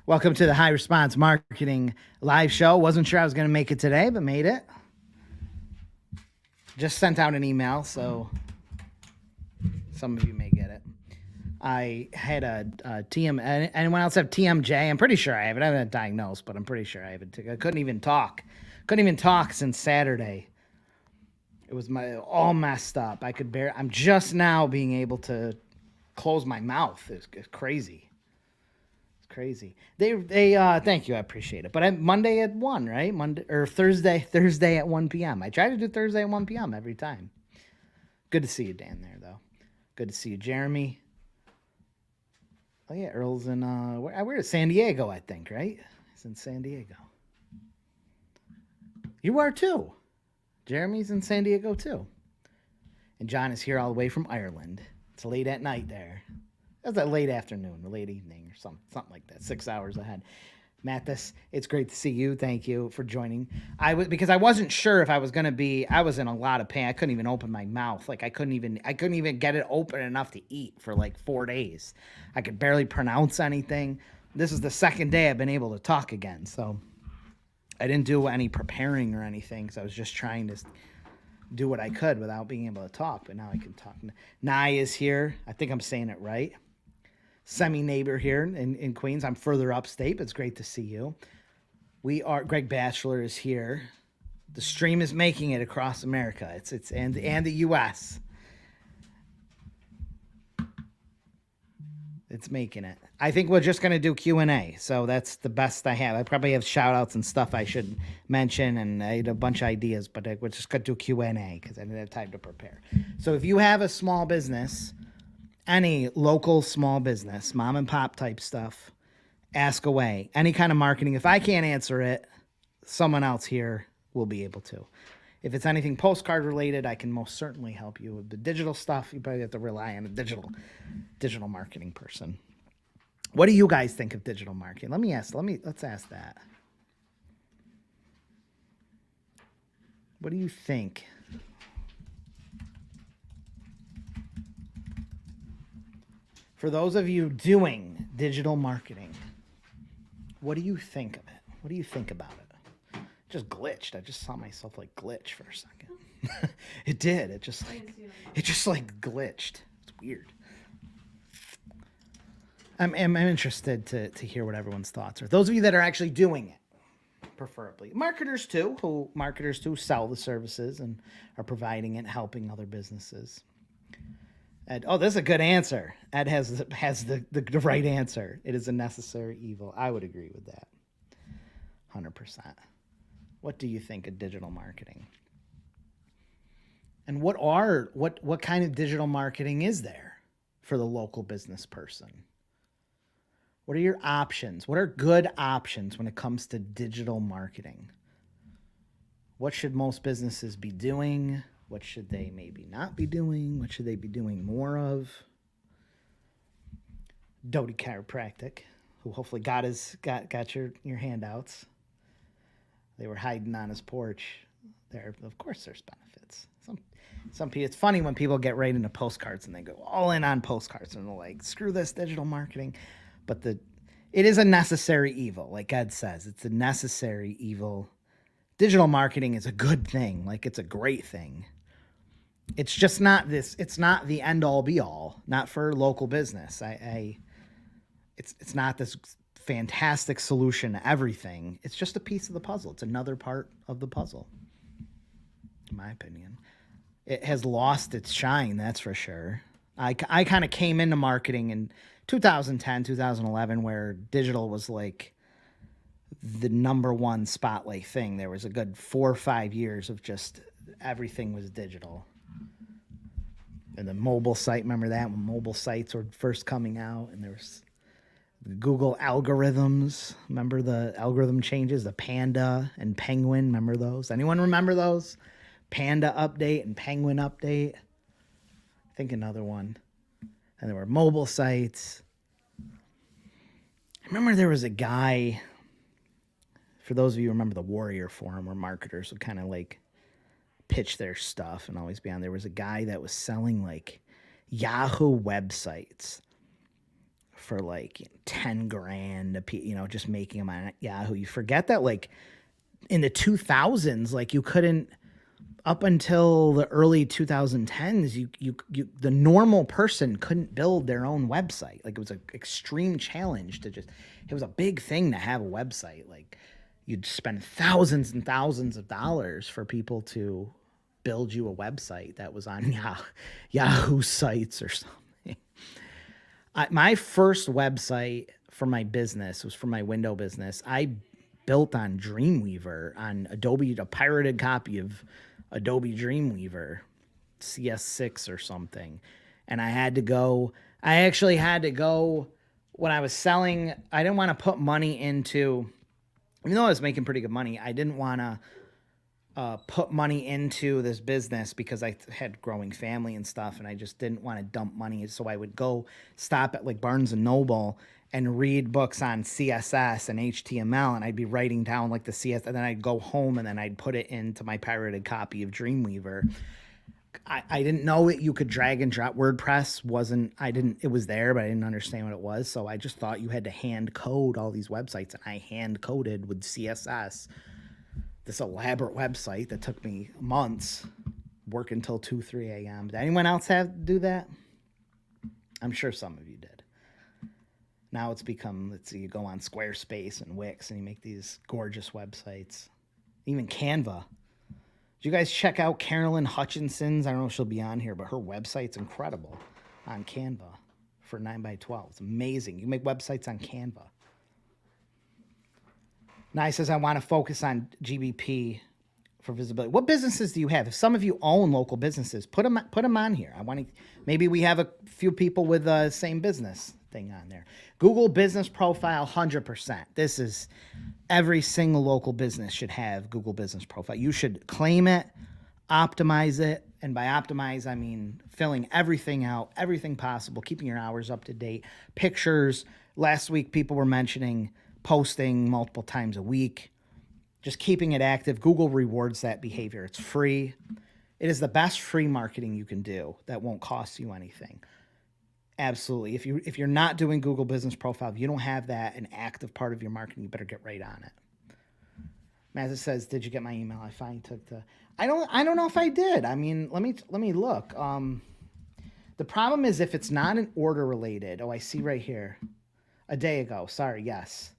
Welcome to the High Response Marketing live show. Wasn't sure I was going to make it today, but made it. Just sent out an email, so some of you may get it. I had a TM. Anyone else have TMJ? I'm pretty sure I have it. I haven't diagnosed, but I'm pretty sure I have it. I couldn't even talk. Couldn't even talk since Saturday. It was all messed up. I'm just now being able to close my mouth. It's crazy. Crazy. They thank you, I appreciate it. But Monday at 1, right? Monday or Thursday at 1 p.m. I try to do Thursday at 1 p.m. every time. Good to see you, Dan, there though. Good to see you, Jeremy. Oh yeah, Earl's in where is San Diego, I think, right? He's in San Diego. You are too. Jeremy's in San Diego too. And John is here all the way from Ireland. It's late at night there. That's that late afternoon or late evening or something like that. 6 hours ahead. Mathis, it's great to see you. Thank you for joining. Because I wasn't sure if I was going to be. I was in a lot of pain. I couldn't even open my mouth. Like I couldn't even get it open enough to eat for like 4 days. I could barely pronounce anything. This is the second day I've been able to talk again. So I didn't do any preparing or anything. So I was just trying to do what I could without being able to talk. But now I can talk. Nai is here. I think I'm saying it right. Semi-neighbor here in Queens. I'm further upstate, but it's great to see you. Greg Batchelor is here. The stream is making it across America. And the US. It's making it. I think we're just going to do Q&A. So that's the best I have. I probably have shout outs and stuff I should mention, and I had a bunch of ideas, but we're just going to do Q&A because I didn't have time to prepare. So if you have a small business, any local small business, mom and pop type stuff, ask away. Any kind of marketing. If I can't answer it, someone else here will be able to. If it's anything postcard related, I can most certainly help you with the digital stuff. You probably have to rely on a digital marketing person. What do you guys think of digital marketing? Let's ask that. What do you think? For those of you doing digital marketing, what do you think of it? What do you think about it? Just glitched. I just saw myself like glitch for a second. It did. It just glitched. It's weird. I'm interested to hear what everyone's thoughts are. Those of you that are actually doing it, preferably. Marketers too sell the services and are providing it, helping other businesses. Ed, this is a good answer. Ed has the right answer. It is a necessary evil. I would agree with that. 100%. What do you think of digital marketing? And what kind of digital marketing is there for the local business person? What are your options? What are good options when it comes to digital marketing? What should most businesses be doing? What should they maybe not be doing? What should they be doing more of? Doty Chiropractic, who hopefully got your handouts. They were hiding on his porch. Of course, there's benefits. Some people. It's funny when people get right into postcards and they go all in on postcards and they're like, "Screw this digital marketing," but it is a necessary evil, like Ed says. It's a necessary evil. Digital marketing is a good thing. Like it's a great thing. It's just not this. It's not the end all be all. Not for local business. It's not this fantastic solution to everything. It's just a piece of the puzzle. It's another part of the puzzle. In my opinion, it has lost its shine. That's for sure. I kind of came into marketing in 2010, 2011, where digital was like the number one spotlight thing. There was a good 4 or 5 years of just everything was digital. And the mobile site, remember that when mobile sites were first coming out, and there was the Google algorithms. Remember the algorithm changes, the Panda and Penguin. Remember those? Anyone remember those? Panda update and Penguin update. I think another one. And there were mobile sites. I remember there was a guy. For those of you who remember the Warrior Forum, where marketers would kind of like pitch their stuff and always be on. There was a guy that was selling like Yahoo websites for like 10 grand, just making them on Yahoo. You forget that like in the 2000s, like you couldn't, up until the early 2010s, you the normal person couldn't build their own website. Like it was an extreme challenge to just, it was a big thing to have a website. Like you'd spend thousands and thousands of dollars for people to build you a website that was on Yahoo sites or something. My first website for my business was for my window business. I built on Dreamweaver, on Adobe, a pirated copy of Adobe Dreamweaver, CS6 or something. And I actually had to go, when I was selling, I didn't want to put money into, even though I was making pretty good money, I didn't want to put money into this business because I had growing family and stuff, and I just didn't want to dump money. So I would go stop at like Barnes and Noble and read books on CSS and HTML, and I'd be writing down like the CS, and then I'd go home and then I'd put it into my pirated copy of Dreamweaver. I didn't know it. You could drag and drop. WordPress it was there, but I didn't understand what it was. So I just thought you had to hand code all these websites, and I hand coded with CSS this elaborate website that took me months, work until 2, 3 a.m. Did anyone else have to do that? I'm sure some of you did. Now it's become, let's see, you go on Squarespace and Wix and you make these gorgeous websites. Even Canva. Did you guys check out Carolyn Hutchinson's? I don't know if she'll be on here, but her website's incredible on Canva for 9x12. It's amazing. You can make websites on Canva. Nye says, I want to focus on GBP for visibility. What businesses do you have? If some of you own local businesses, put them on here. Maybe we have a few people with the same business thing on there. Google Business Profile, 100%. This is, every single local business should have Google Business Profile. You should claim it, optimize it. And by optimize, I mean filling everything out, everything possible, keeping your hours up to date, pictures. Last week, people were mentioning posting multiple times a week, just keeping it active. Google rewards that behavior. It's free. It is the best free marketing you can do that won't cost you anything. Absolutely. If you're not doing Google Business Profile, if you don't have that an active part of your marketing, you better get right on it. Mazza says, "Did you get my email? I finally took the." I don't know if I did. I mean, let me look. The problem is if it's not an order related. Oh, I see right here. A day ago. Sorry. Yes.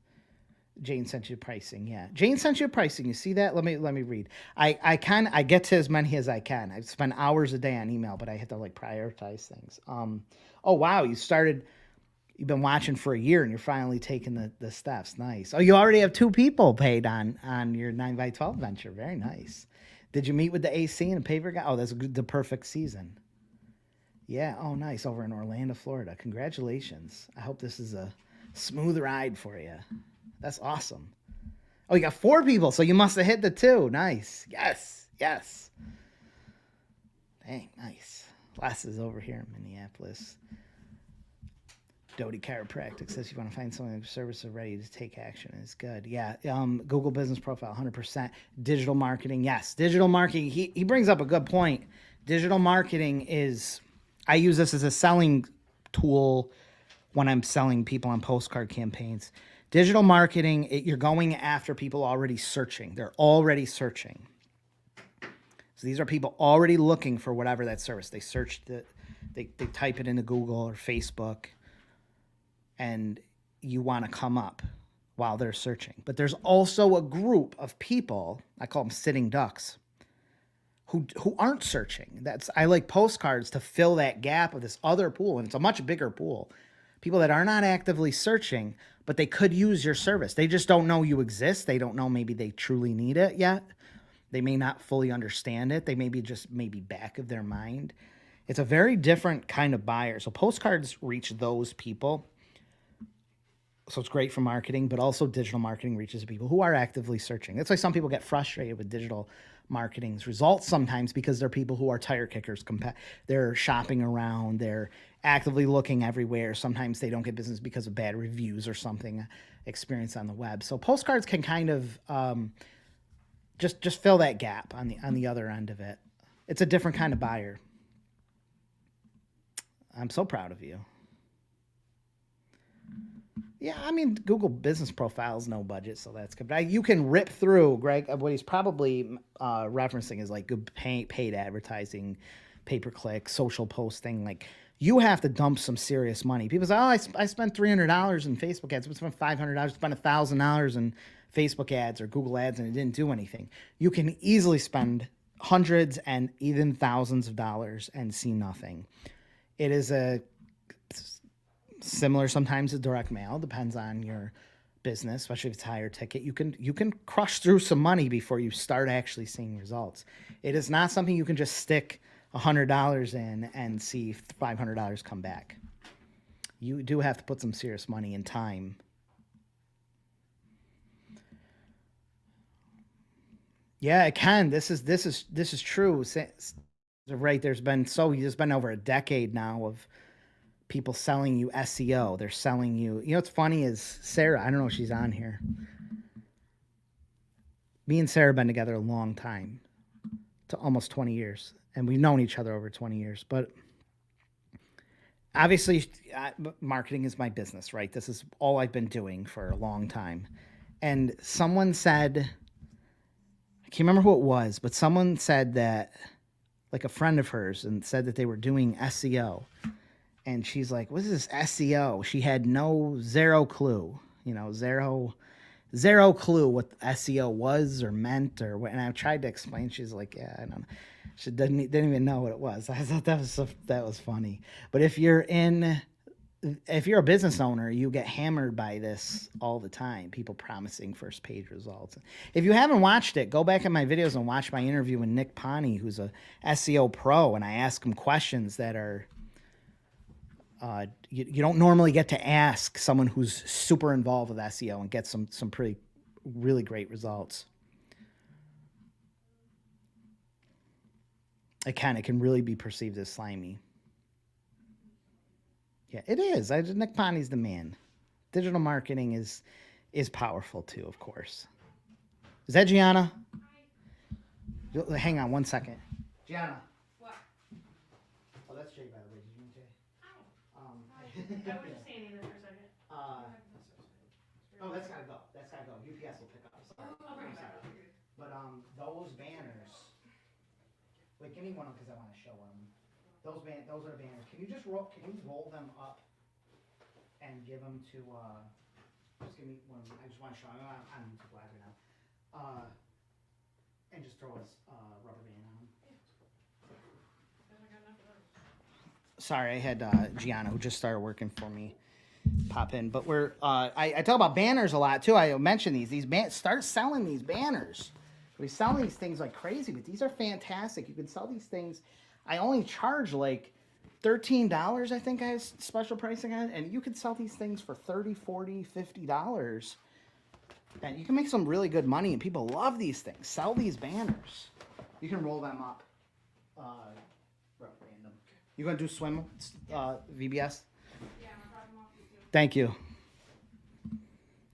Jane sent you pricing. Yeah. Jane sent you pricing. You see that? Let me read. I get to as many as I can. I spend hours a day on email, but I have to like prioritize things. Oh wow, you've been watching for a year and you're finally taking the steps. Nice. Oh, you already have 2 people paid on your 9x12 venture. Very nice. Did you meet with the AC and the paver guy? Oh, that's the perfect season. Yeah. Oh, nice. Over in Orlando, Florida. Congratulations. I hope this is a smooth ride for you. That's awesome. Oh, you got 4 people, so you must have hit the 2. Nice. Yes. Dang, nice. Classes over here in Minneapolis. Doty Chiropractic says you want to find something service is ready to take action. It's good. Yeah. Google Business Profile, 100%. Digital marketing. Yes. Digital marketing. He brings up a good point. Digital marketing I use this as a selling tool when I'm selling people on postcard campaigns. Digital marketing, you're going after people already searching. They're already searching. So these are people already looking for whatever that service. They they type it into Google or Facebook, and you want to come up while they're searching. But there's also a group of people, I call them sitting ducks, who aren't searching. I like postcards to fill that gap of this other pool, and it's a much bigger pool. People that are not actively searching, but they could use your service. They just don't know you exist. They don't know maybe they truly need it yet. They may not fully understand it. They maybe back of their mind. It's a very different kind of buyer. So postcards reach those people. So it's great for marketing, but also digital marketing reaches people who are actively searching. That's why some people get frustrated with digital marketing's results sometimes, because they're people who are tire kickers. They're shopping around. They're actively looking everywhere. Sometimes they don't get business because of bad reviews or something experienced on the web. So postcards can kind of just fill that gap on the other end of it. It's a different kind of buyer. I'm so proud of you. Yeah, I mean, Google Business Profiles, no budget, so that's good. But you can rip through, Greg. What he's probably referencing is like good paid advertising, pay per click, social posting. Like you have to dump some serious money. People say, "Oh, I spent $300 in Facebook ads. I spent $500. Spent $1,000 in Facebook ads or Google ads, and it didn't do anything." You can easily spend hundreds and even thousands of dollars and see nothing. It is a similar sometimes to direct mail, depends on your business, especially if it's higher ticket. You can crush through some money before you start actually seeing results. It is not something you can just stick $100 in and see $500 come back. You do have to put some serious money and time. Yeah, it can. This is true. Right, there's been over a decade now of people selling you SEO. They're selling you. You know what's funny is Sarah. I don't know if she's on here. Me and Sarah have been together a long time, to almost 20 years, and we've known each other over 20 years. But obviously, marketing is my business, right? This is all I've been doing for a long time. And someone said, I can't remember who it was, but someone said that, like a friend of hers, and said that they were doing SEO. And she's like, "What is this SEO?" She had zero clue, zero clue what SEO was or meant or what. And I tried to explain. She's like, "Yeah, I don't know." She didn't even know what it was. I thought that was funny. But if you're a business owner, you get hammered by this all the time. People promising first page results. If you haven't watched it, go back in my videos and watch my interview with Nick Pani, who's a SEO pro, and I ask him questions that are you don't normally get to ask someone who's super involved with SEO and get some pretty really great results. It can really be perceived as slimy. Yeah, it is. Nick Pani's the man. Digital marketing is powerful too, of course. Is that Gianna? Hang on one second. Gianna. What? Oh, that's Jay, by the way. Did you meet Jay? I was just standing there for a second. Oh, that's gotta go. That's gotta go. UPS will pick up. Sorry. I'm sorry. But those banners. Wait, give me one because I want to show them. Those are banners. Can you roll them up and give them to just give me one. I just want to show them. I'm YouTube live right now. And just throw a rubber band on them. Sorry, I had Gianna, who just started working for me, pop in. But I talk about banners a lot too. I mentioned these start selling these banners. We sell these things like crazy, but these are fantastic. You can sell these things. I only charge like $13, I think I have special pricing on it, and you can sell these things for $30, $40, $50. And you can make some really good money, and people love these things. Sell these banners. You can roll them up. Random. You gonna do swim, VBS? Yeah, I'm dropping off. Thank you.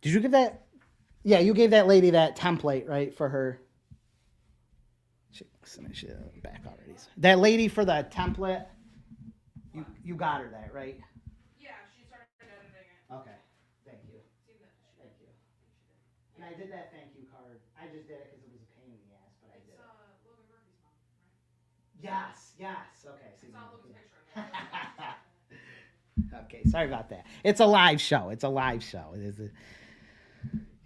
Did you give that? Yeah, you gave that lady that template, right, for her. She back already. That lady for the template. You got her that, right? Yeah, she started editing it. Okay. Thank you. Thank you. And I did that thank you card. I just did it because it was a pain in the ass, but I did it. Logan Murphy's mom, right? Yes. Okay. I saw Logan's picture. Okay, sorry about that. It's a live show. It is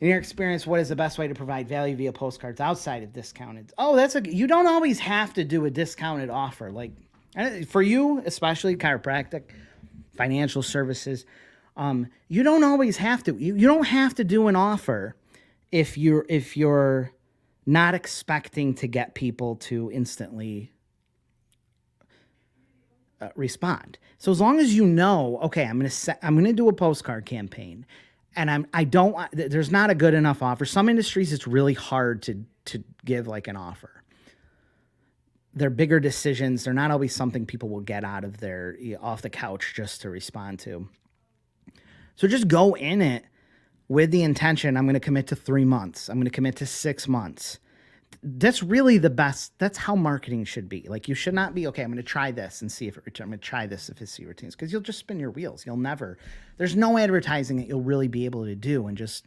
in your experience, what is the best way to provide value via postcards outside of discounted? Oh, you don't always have to do a discounted offer. Like for you, especially chiropractic, financial services, you don't always have to. You don't have to do an offer if you're not expecting to get people to instantly respond. So as long as you know, okay, I'm gonna do a postcard campaign, and there's not a good enough offer. Some industries it's really hard to give like an offer. They're bigger decisions. They're not always something people will get out of off the couch just to respond to. So just go in it with the intention, I'm going to commit to 3 months. I'm going to commit to 6 months. that's really the best. That's how marketing should be. Like, you should not be, okay, I'm going to try this and see if it returns. I'm going to try this if it see routines, because you'll just spin your wheels. You'll never, there's no advertising that you'll really be able to do and just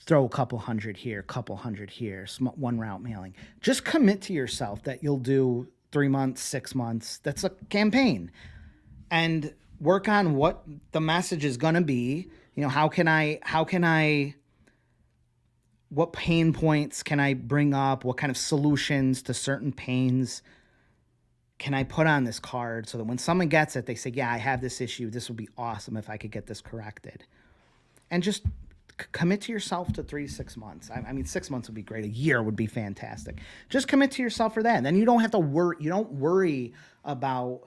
throw a couple hundred here, couple hundred here, one route mailing. Just commit to yourself that you'll do 3 months, 6 months. That's a campaign. And work on what the message is going to be. How can I, what pain points can I bring up? What kind of solutions to certain pains can I put on this card so that when someone gets it, they say, yeah, I have this issue. This would be awesome if I could get this corrected. And just commit to yourself to 3 to 6 months. I mean, 6 months would be great. A year would be fantastic. Just commit to yourself for that. And then you don't have to worry. You don't worry about,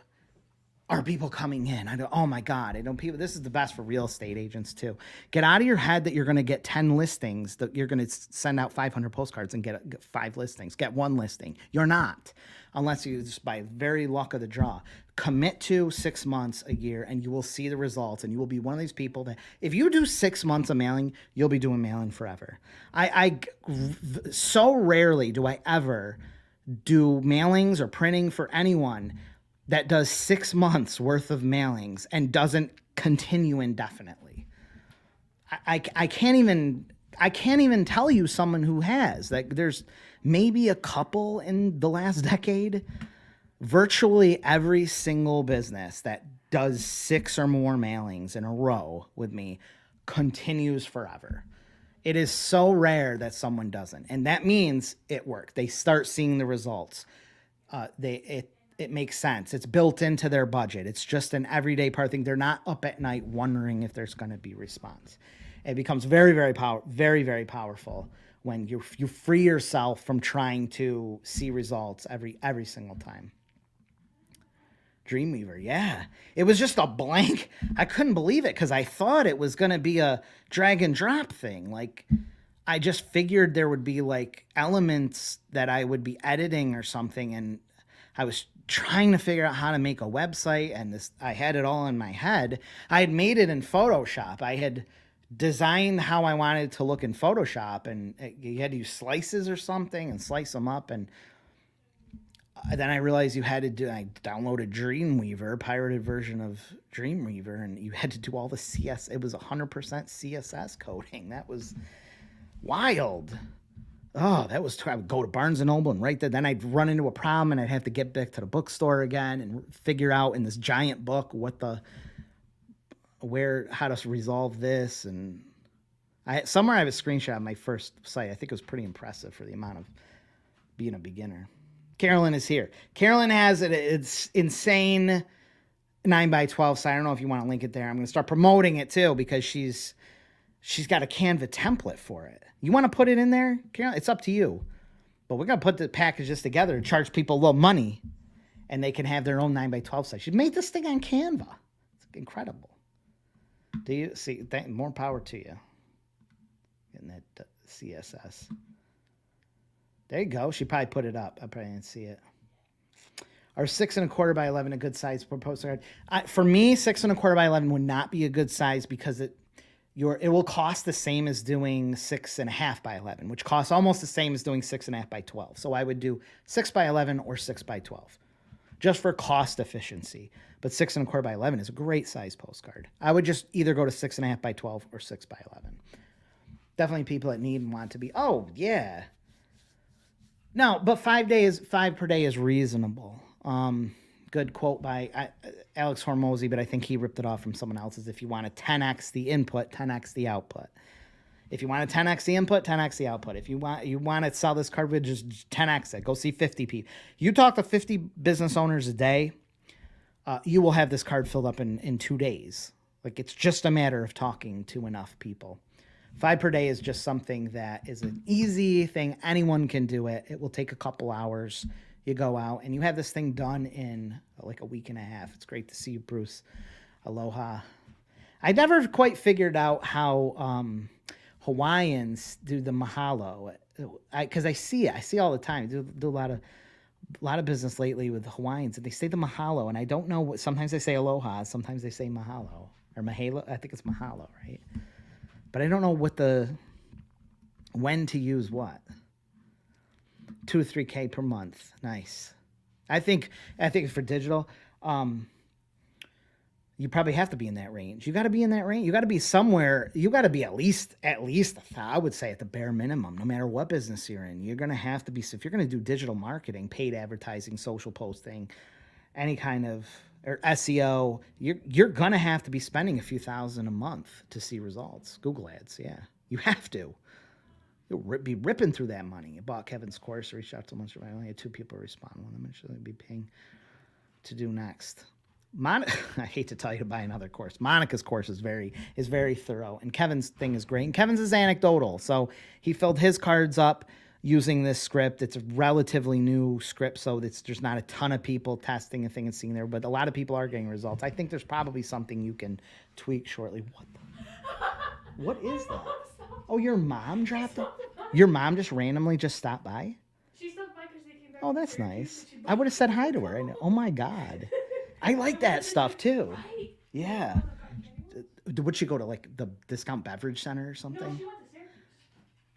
are people coming in? Oh my God. This is the best for real estate agents too. Get out of your head that you're going to get 10 listings, that you're going to send out 500 postcards and get 5 listings, get 1 listing. You're not, unless you just by very luck of the draw. Commit to 6 months, a year, and you will see the results. And you will be one of these people that, if you do 6 months of mailing, you'll be doing mailing forever. I so rarely do I ever do mailings or printing for anyone that does 6 months worth of mailings and doesn't continue indefinitely. I can't even tell you someone who has. Like, there's maybe a couple in the last decade. Virtually every single business that does 6 or more mailings in a row with me continues forever. It is so rare that someone doesn't. And that means it worked. They start seeing the results. It makes sense. It's built into their budget. It's just an everyday part thing. They're not up at night wondering if there's going to be response. It becomes very, very very powerful when you free yourself from trying to see results every single time. Dreamweaver, yeah. It was just a blank. I couldn't believe it because I thought it was going to be a drag and drop thing. Like, I just figured there would be like elements that I would be editing or something, and I was trying to figure out how to make a website, and I had it all in my head. I had made it in Photoshop. I had designed how I wanted it to look in Photoshop, and you had to use slices or something and slice them up. And then I realized I downloaded Dreamweaver, pirated version of Dreamweaver, and you had to do all the CS. It was 100% CSS coding. That was wild. Oh, I would go to Barnes & Noble and write that. Then I'd run into a problem and I'd have to get back to the bookstore again and figure out in this giant book how to resolve this. And somewhere I have a screenshot of my first site. I think it was pretty impressive for the amount of being a beginner. Carolyn is here. Carolyn has it's insane 9x12 site. I don't know if you want to link it there. I'm going to start promoting it too because she's got a Canva template for it. You want to put it in there, Carolyn? It's up to you. But we're going to put the packages together and charge people a little money, and they can have their own 9x12 site. She made this thing on Canva. It's incredible. Do you see? More power to you. Getting that CSS. There you go. She probably put it up. I probably didn't see it. Are 6 1/4 by 11 a good size for postcard? For me, 6 1/4 by 11 would not be a good size because it will cost the same as doing 6 1/2 by 11, which costs almost the same as doing 6 1/2 by 12. So I would do 6 by 11 or 6 by 12, just for cost efficiency. But 6 1/4 by 11 is a great size postcard. I would just either go to 6 1/2 by 12 or 6 by 11. Definitely people that need and want to be. Oh yeah. No, but 5 per day is reasonable. Good quote by Alex Hormozy, but I think he ripped it off from someone else's. If you want to 10x the input, 10x the output. If you want to 10x the input, 10x the output. If you want to sell this card, just 10x it. Go see 50 people. You talk to 50 business owners a day, you will have this card filled up in 2 days. Like, it's just a matter of talking to enough people. 5 per day is just something that is an easy thing. Anyone can do it. It will take a couple hours. You go out and you have this thing done in like a week and a half. It's great to see you, Bruce. Aloha. I never quite figured out how Hawaiians do the mahalo. Because I see it. I see it all the time. I do a lot of business lately with the Hawaiians, and they say the mahalo, and I don't know what. Sometimes they say aloha, sometimes they say mahalo or mahalo. I think it's mahalo, right? But I don't know when to use what. 2 to 3K per month. Nice. I think for digital, you probably have to be in that range. You got to be in that range. You got to be somewhere. You got to be at least I would say at the bare minimum. No matter what business you're in, you're gonna have to be. If you're gonna do digital marketing, paid advertising, social posting, any kind of or SEO, you're gonna have to be spending a few thousand a month to see results. Google ads, yeah, you have to. You'll be ripping through that money. I bought Kevin's course, reached out to him. I only had 2 people respond. One of them should be paying to do next. I hate to tell you to buy another course. Monica's course is very thorough, and Kevin's thing is great. And Kevin's is anecdotal, so he filled his cards up using this script. It's a relatively new script, so there's not a ton of people testing a thing and seeing there, but a lot of people are getting results. I think there's probably something you can tweak shortly. What is that? Oh, your mom dropped it? Your mom just randomly just stopped by? She stopped by because they came back. Oh, that's nice. I would have said hi to her. Oh my God. I like that stuff too. Right. Yeah. Would she go to like the discount beverage center or something? No, she went to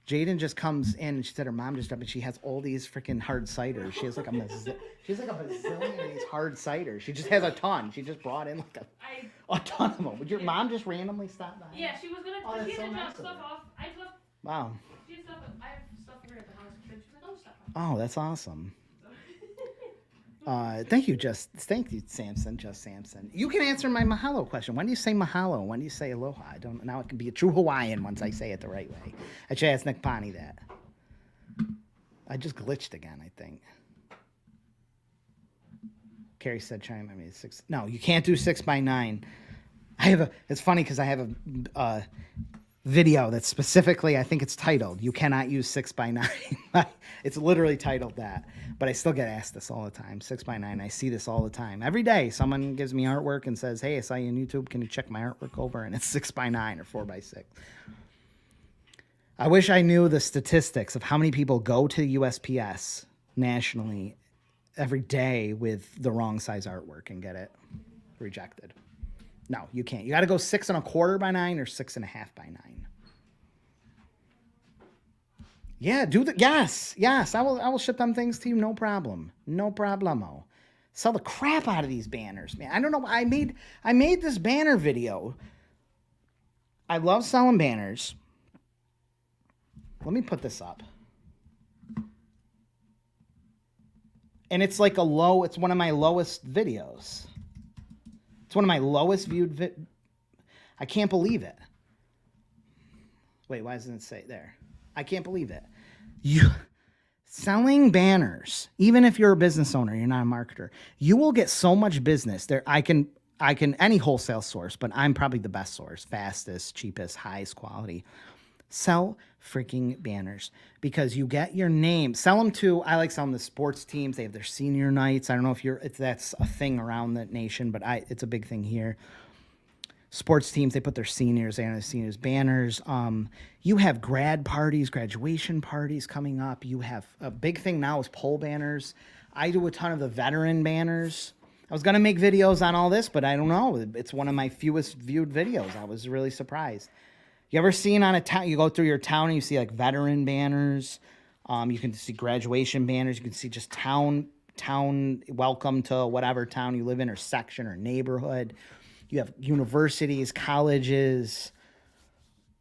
Syracuse. Jaden just comes in and she said her mom just dropped, and she has all these freaking hard ciders. She has like a bazillion of these hard ciders. She just has a ton. She just brought in like a ton of them. Would your mom just randomly stop by? Yeah, she was gonna. Oh, She that's had so to drop nice of stuff her. off. I left. Wow. She had stuff. I have stuff for her at the house. But she's like, oh, stop by. Oh, that's awesome. Thank you, Samson. Just Samson. You can answer my mahalo question. When do you say mahalo? When do you say aloha? I don't. Now it can be a true Hawaiian once I say it the right way. I should ask Nick Pani that. I just glitched again, I think. Carrie said, "Chime." I mean, 6. No, you can't do 6x9. It's funny because I have a video that's specifically, I think it's titled, "You cannot use 6x9." It's literally titled that, but I still get asked this all the time. 6x9. I see this all the time. Every day, someone gives me artwork and says, "Hey, I saw you on YouTube. Can you check my artwork over?" And it's 6x9 or 4x6. I wish I knew the statistics of how many people go to USPS nationally every day with the wrong size artwork and get it rejected. No, you can't. You got to go 6 1/4x9 or 6.5 by 9. Yeah, yes. I will ship them things to you, no problem, no problemo. Sell the crap out of these banners, man. I don't know. I made this banner video. I love selling banners. Let me put this up. And it's like it's one of my lowest videos. It's one of my lowest viewed I can't believe it. Wait, why doesn't it say there? I can't believe it. You selling banners, even if you're a business owner, you're not a marketer, you will get so much business. There I can any wholesale source, but I'm probably the best source, fastest, cheapest, highest quality. Sell freaking banners because you get your name. Sell them to, I like selling the sports teams. They have their senior nights. I don't know if that's a thing around the nation, but it's a big thing here. Sports teams, they put their seniors banners. You have grad parties, graduation parties coming up. You have a big thing now is pole banners. I do a ton of the veteran banners. I was going to make videos on all this, but I don't know. It's one of my fewest viewed videos. I was really surprised. You ever seen on a town, you go through your town and you see like veteran banners. You can see graduation banners. You can see just town welcome to whatever town you live in or section or neighborhood. You have universities, colleges.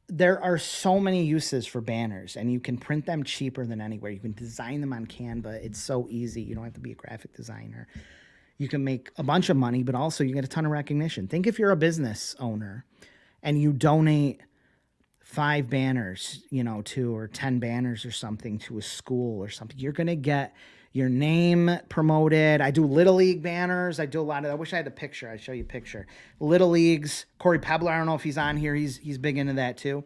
There are so many uses for banners, and you can print them cheaper than anywhere. You can design them on Canva. It's so easy. You don't have to be a graphic designer. You can make a bunch of money, but also you get a ton of recognition. Think if you're a business owner and you donate 5 banners, 2 or 10 banners or something to a school or something, you're going to get your name promoted. I do Little League banners. I do a lot of, I wish I had a picture. I'd show you a picture. Little Leagues, Corey Pebbler, I don't know if he's on here. He's big into that too.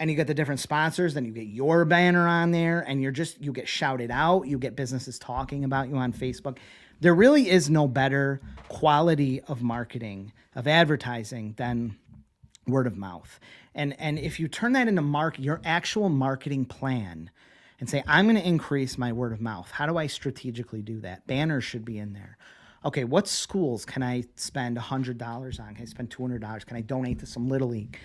And you get the different sponsors, then you get your banner on there and you get shouted out. You get businesses talking about you on Facebook. There really is no better quality of marketing, of advertising than word of mouth. And if you turn that into your actual marketing plan and say, I'm going to increase my word of mouth. How do I strategically do that? Banners should be in there. Okay, what schools can I spend $100 on? Can I spend $200? Can I donate to some Little League?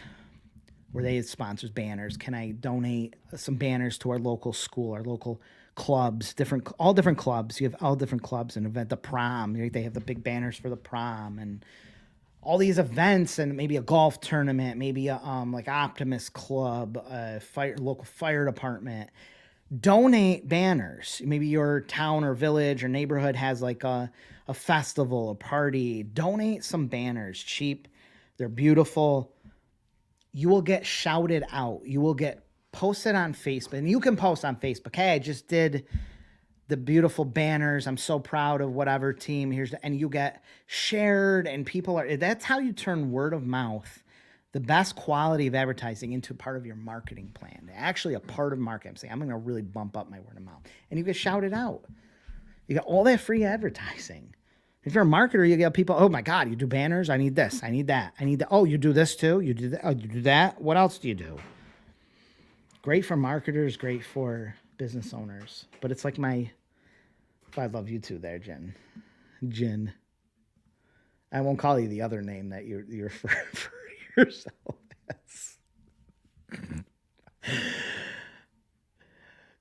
where they sponsors banners. Can I donate some banners to our local school, our local clubs, all different clubs. You have all different clubs and event. The prom, they have the big banners for the prom and all these events, and maybe a golf tournament, maybe a like Optimist Club, local fire department. Donate banners. Maybe your town or village or neighborhood has like a festival, a party. Donate some banners. Cheap. They're beautiful. You will get shouted out. You will get posted on Facebook. And you can post on Facebook. Hey, I just did the beautiful banners. I'm so proud of whatever team. And you get shared, and that's how you turn word of mouth, the best quality of advertising, into part of your marketing plan. Actually, a part of marketing. I'm saying I'm going to really bump up my word of mouth, and you get shouted out. You got all that free advertising. If you're a marketer, you get people, oh my God, you do banners? I need this. I need that. I need that. Oh, you do this too? You do that? Oh, you do that? What else do you do? Great for marketers, great for business owners. But it's like I love you too there, Jen. Jen. I won't call you the other name that you're for yourself as.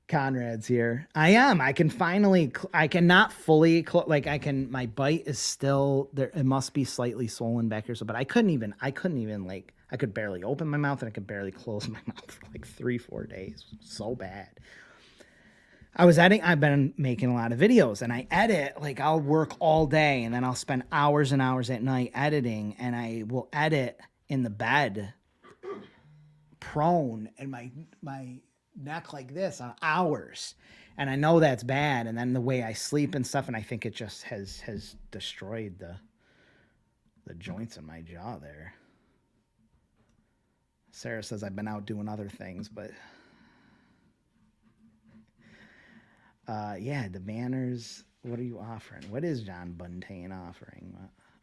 Conrad's here. I am. I can finally. I cannot fully. My bite is still there. It must be slightly swollen back here. But I couldn't even. I could barely open my mouth, and I could barely close my mouth for like 3-4 days. So bad. I've been making a lot of videos, and I edit. Like, I'll work all day, and then I'll spend hours and hours at night editing, and I will edit in the bed, prone, and my neck like this on hours. And I know that's bad. And then the way I sleep and stuff, and I think it just has destroyed the joints in my jaw there. Sarah says I've been out doing other things, but yeah, the banners. What are you offering? What is John Buntain offering?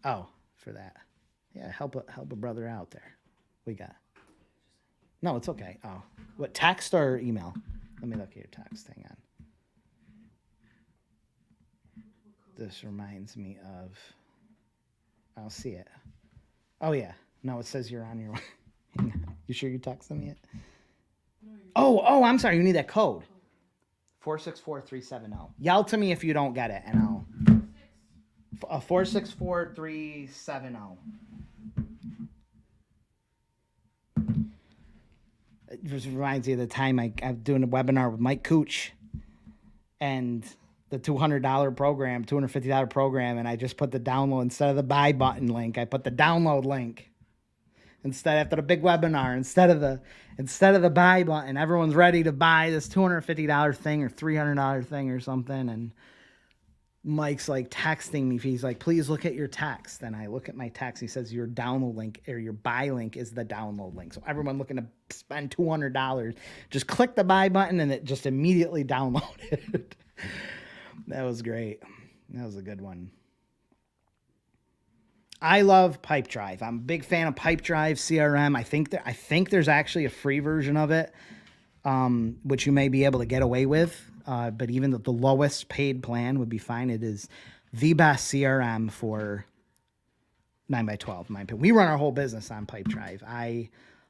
Oh, for that. Yeah, help a brother out there. We got. No, it's okay. Oh, what, text or email? Let me look at your text. Hang on. This reminds me of. I'll see it. Oh yeah. No, it says you're on your. Hang on. You sure you texted me it? Oh, I'm sorry. You need that code. 464370. Yell to me if you don't get it, and I'll. 464370. It just reminds me of the time I'm doing a webinar with Mike Cooch and the $200 program, $250 program, and I just put the download instead of the buy button link. I put the download link after the big webinar instead of the buy button. Everyone's ready to buy this $250 thing or $300 thing or something, and Mike's like texting me. He's like, please look at your text. And I look at my text. He says your download link or your buy link is the download link. So everyone looking to spend $200, just click the buy button and it just immediately downloaded. That was great. That was a good one. I love Pipedrive. I'm a big fan of Pipedrive CRM. I think there's actually a free version of it, which you may be able to get away with. But even the lowest paid plan would be fine. It is the best CRM for 9x12. We run our whole business on Pipedrive. I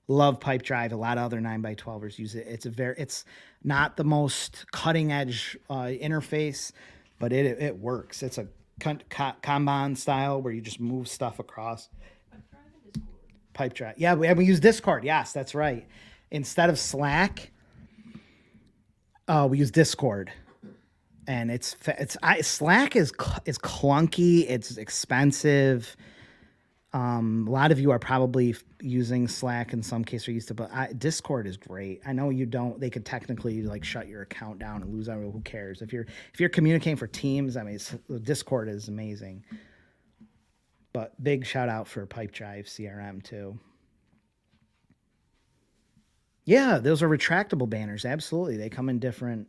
love Pipedrive. A lot of other 9x12ers use it. It's not the most cutting edge interface, but it works. It's a Kanban style where you just move stuff across. Pipedrive. Yeah, we use Discord. Yes, that's right. Instead of Slack. We use Discord, and Slack is clunky. It's expensive. A lot of you are probably using Slack in some case or used to, but Discord is great. I know you don't. They could technically like shut your account down and lose everyone. Who cares if you're communicating for teams? I mean, Discord is amazing. But big shout out for Pipedrive CRM too. Yeah, those are retractable banners. Absolutely. They come in different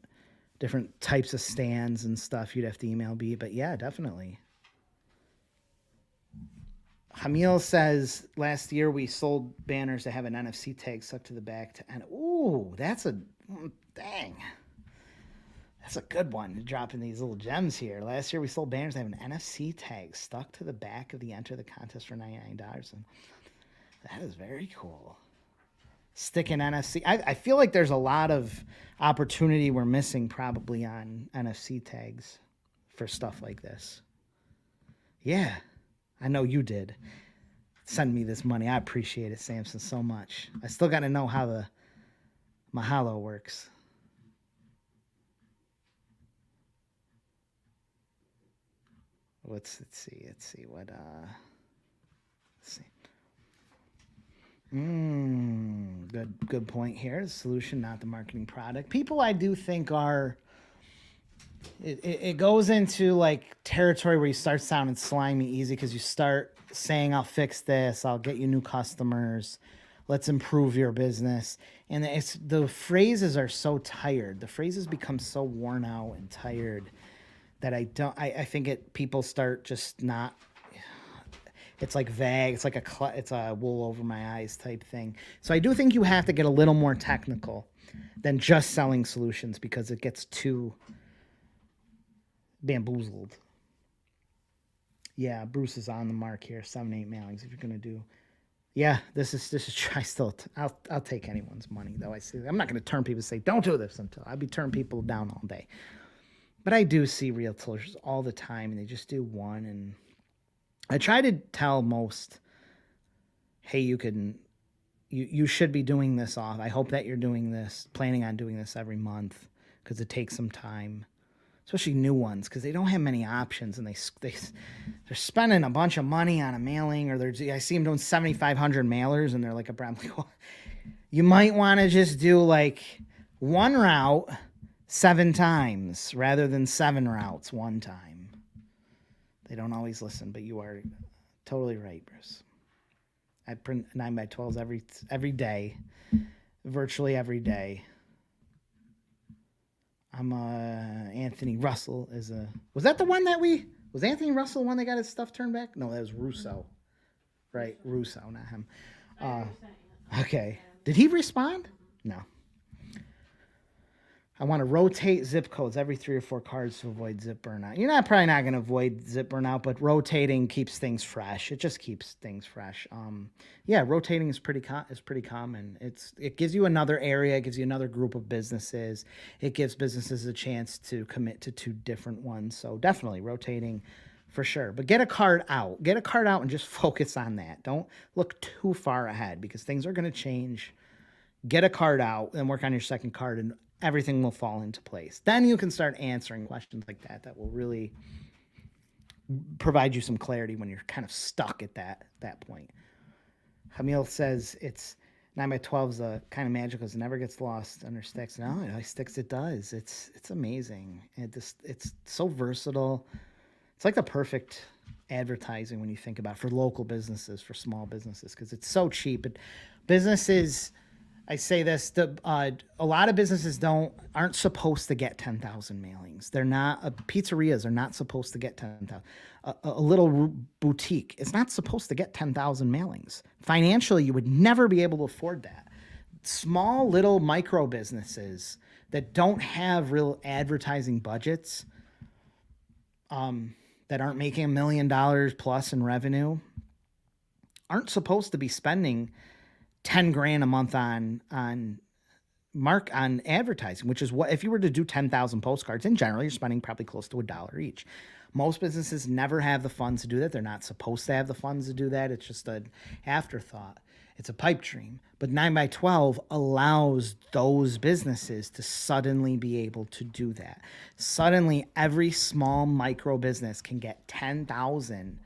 types of stands and stuff. You'd have to email me, but yeah, definitely. Hamil says last year we sold banners that have an NFC tag stuck to the back ooh, that's a good one. Dropping these little gems here. Last year we sold banners that have an NFC tag stuck to the back of the enter the contest for $99. And that is very cool. stick in NFC. I feel like there's a lot of opportunity we're missing probably on NFC tags for stuff like this. Yeah, I know you did. Send me this money. I appreciate it, Samson, so much. I still got to know how the Mahalo works. Let's see. Let's see what let's see. Good point here. The solution, not the marketing product. People I do think are it goes into like territory where you start sounding slimy easy because you start saying, I'll fix this, I'll get you new customers, let's improve your business. And it's the phrases are so tired. The phrases become so worn out and tired that I think people start just not, it's like vague. It's like it's a wool over my eyes type thing. So I do think you have to get a little more technical than just selling solutions because it gets too bamboozled. Yeah, Bruce is on the mark here. 7-8 mailings. If you're gonna do, yeah, this is. I'll take anyone's money though. I'm not gonna turn people and say don't do this until I'll be turning people down all day. But I do see realtors all the time, and they just do one. And I try to tell most, hey, you should be doing this off. I hope that you're doing this, planning on doing this every month because it takes some time, especially new ones because they don't have many options, and they're spending a bunch of money on a mailing, or I see them doing 7,500 mailers, and they're like you might want to just do like one route 7 times rather than 7 routes one time. They don't always listen, but you are totally right, Bruce. I print 9x12s every day, virtually every day. I'm Anthony Russell was that the one that was Anthony Russell the one that got his stuff turned back? No, that was Russo. Right, Russo, not him. Okay. Did he respond? No. I want to rotate zip codes every 3 or 4 cards to avoid zip burnout. You're probably not going to avoid zip burnout, but rotating keeps things fresh. It just keeps things fresh. Yeah, rotating is pretty common. It gives you another area, it gives you another group of businesses. It gives businesses a chance to commit to 2 different ones. So definitely rotating for sure. But get a card out. Get a card out and just focus on that. Don't look too far ahead because things are going to change. Get a card out and work on your second card, and everything will fall into place. Then you can start answering questions like that will really provide you some clarity when you're kind of stuck at that point. Hamil says it's 9x12 is a kind of magical because it never gets lost under sticks. No, it always sticks. It does. It's amazing. It's so versatile. It's like the perfect advertising when you think about it, for local businesses, for small businesses, because it's so cheap. Businesses, I say this, a lot of businesses aren't supposed to get 10,000 mailings. They're not, pizzerias are not supposed to get 10,000. A little boutique is not supposed to get 10,000 mailings. Financially, you would never be able to afford that. Small little micro businesses that don't have real advertising budgets, that aren't making $1 million plus in revenue, aren't supposed to be spending 10 grand a month on advertising, which is what, if you were to do 10,000 postcards in general, you're spending probably close to $1 each. Most businesses never have the funds to do that. They're not supposed to have the funds to do that. It's just an afterthought. It's a pipe dream. But 9x12 allows those businesses to suddenly be able to do that. Suddenly, every small micro business can get 10,000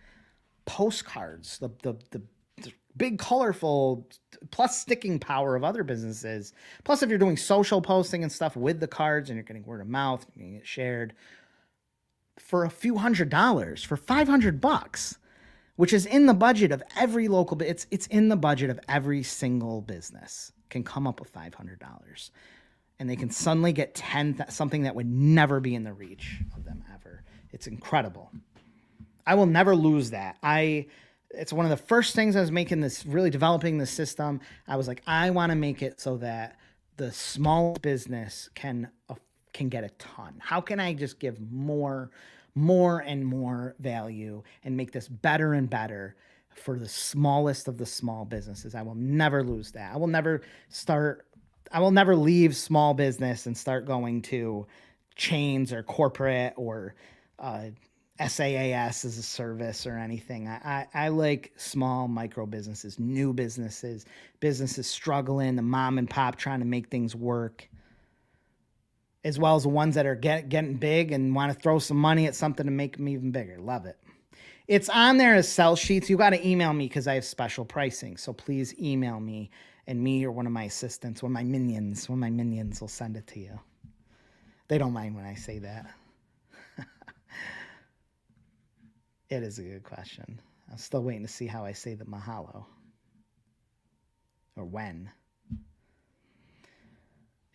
postcards, the big, colorful, plus sticking power of other businesses. Plus, if you're doing social posting and stuff with the cards and you're getting word of mouth, you're getting it shared for a few $100s, for $500, which is in the budget of every local. It's in the budget of every single business can come up with $500, and they can suddenly get something that would never be in the reach of them ever. It's incredible. I will never lose that. It's one of the first things I was really developing the system. I was like, I want to make it so that the small business can get a ton. How can I just give more and more value and make this better and better for the smallest of the small businesses. I will never lose that. I will never leave small business and start going to chains or corporate or uh, SaaS as a service or anything. I like small micro businesses, new businesses, businesses struggling, the mom and pop trying to make things work, as well as the ones that are getting big and want to throw some money at something to make them even bigger. Love it. It's on there as sell sheets. You got to email me because I have special pricing. So please email me, and me or one of my assistants, one of my minions will send it to you. They don't mind when I say that. It is a good question. I'm still waiting to see how I say the mahalo. Or when.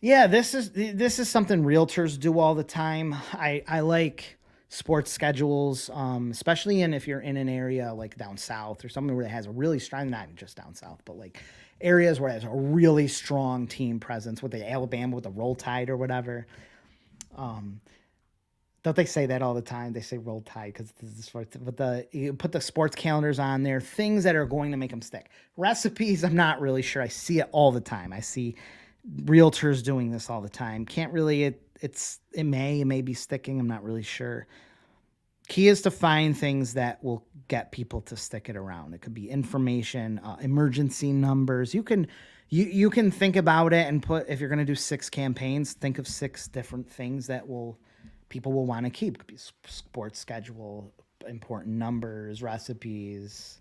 Yeah, this is something realtors do all the time. I like sports schedules, especially if you're in an area like down south or somewhere where it has a really strong, not just down south, but like areas where it has a really strong team presence, with the Alabama with the Roll Tide or whatever. Don't they say that all the time? They say Roll Tide because this is sports, but you put the sports calendars on there, things that are going to make them stick. Recipes, I'm not really sure. I see it all the time. I see realtors doing this all the time. Can't really. It may be sticking. I'm not really sure. Key is to find things that will get people to stick it around. It could be information, emergency numbers. You can think about it and put, if you're going to do 6 campaigns, think of 6 different things that people will want to keep. It could be sports schedule, important numbers, recipes,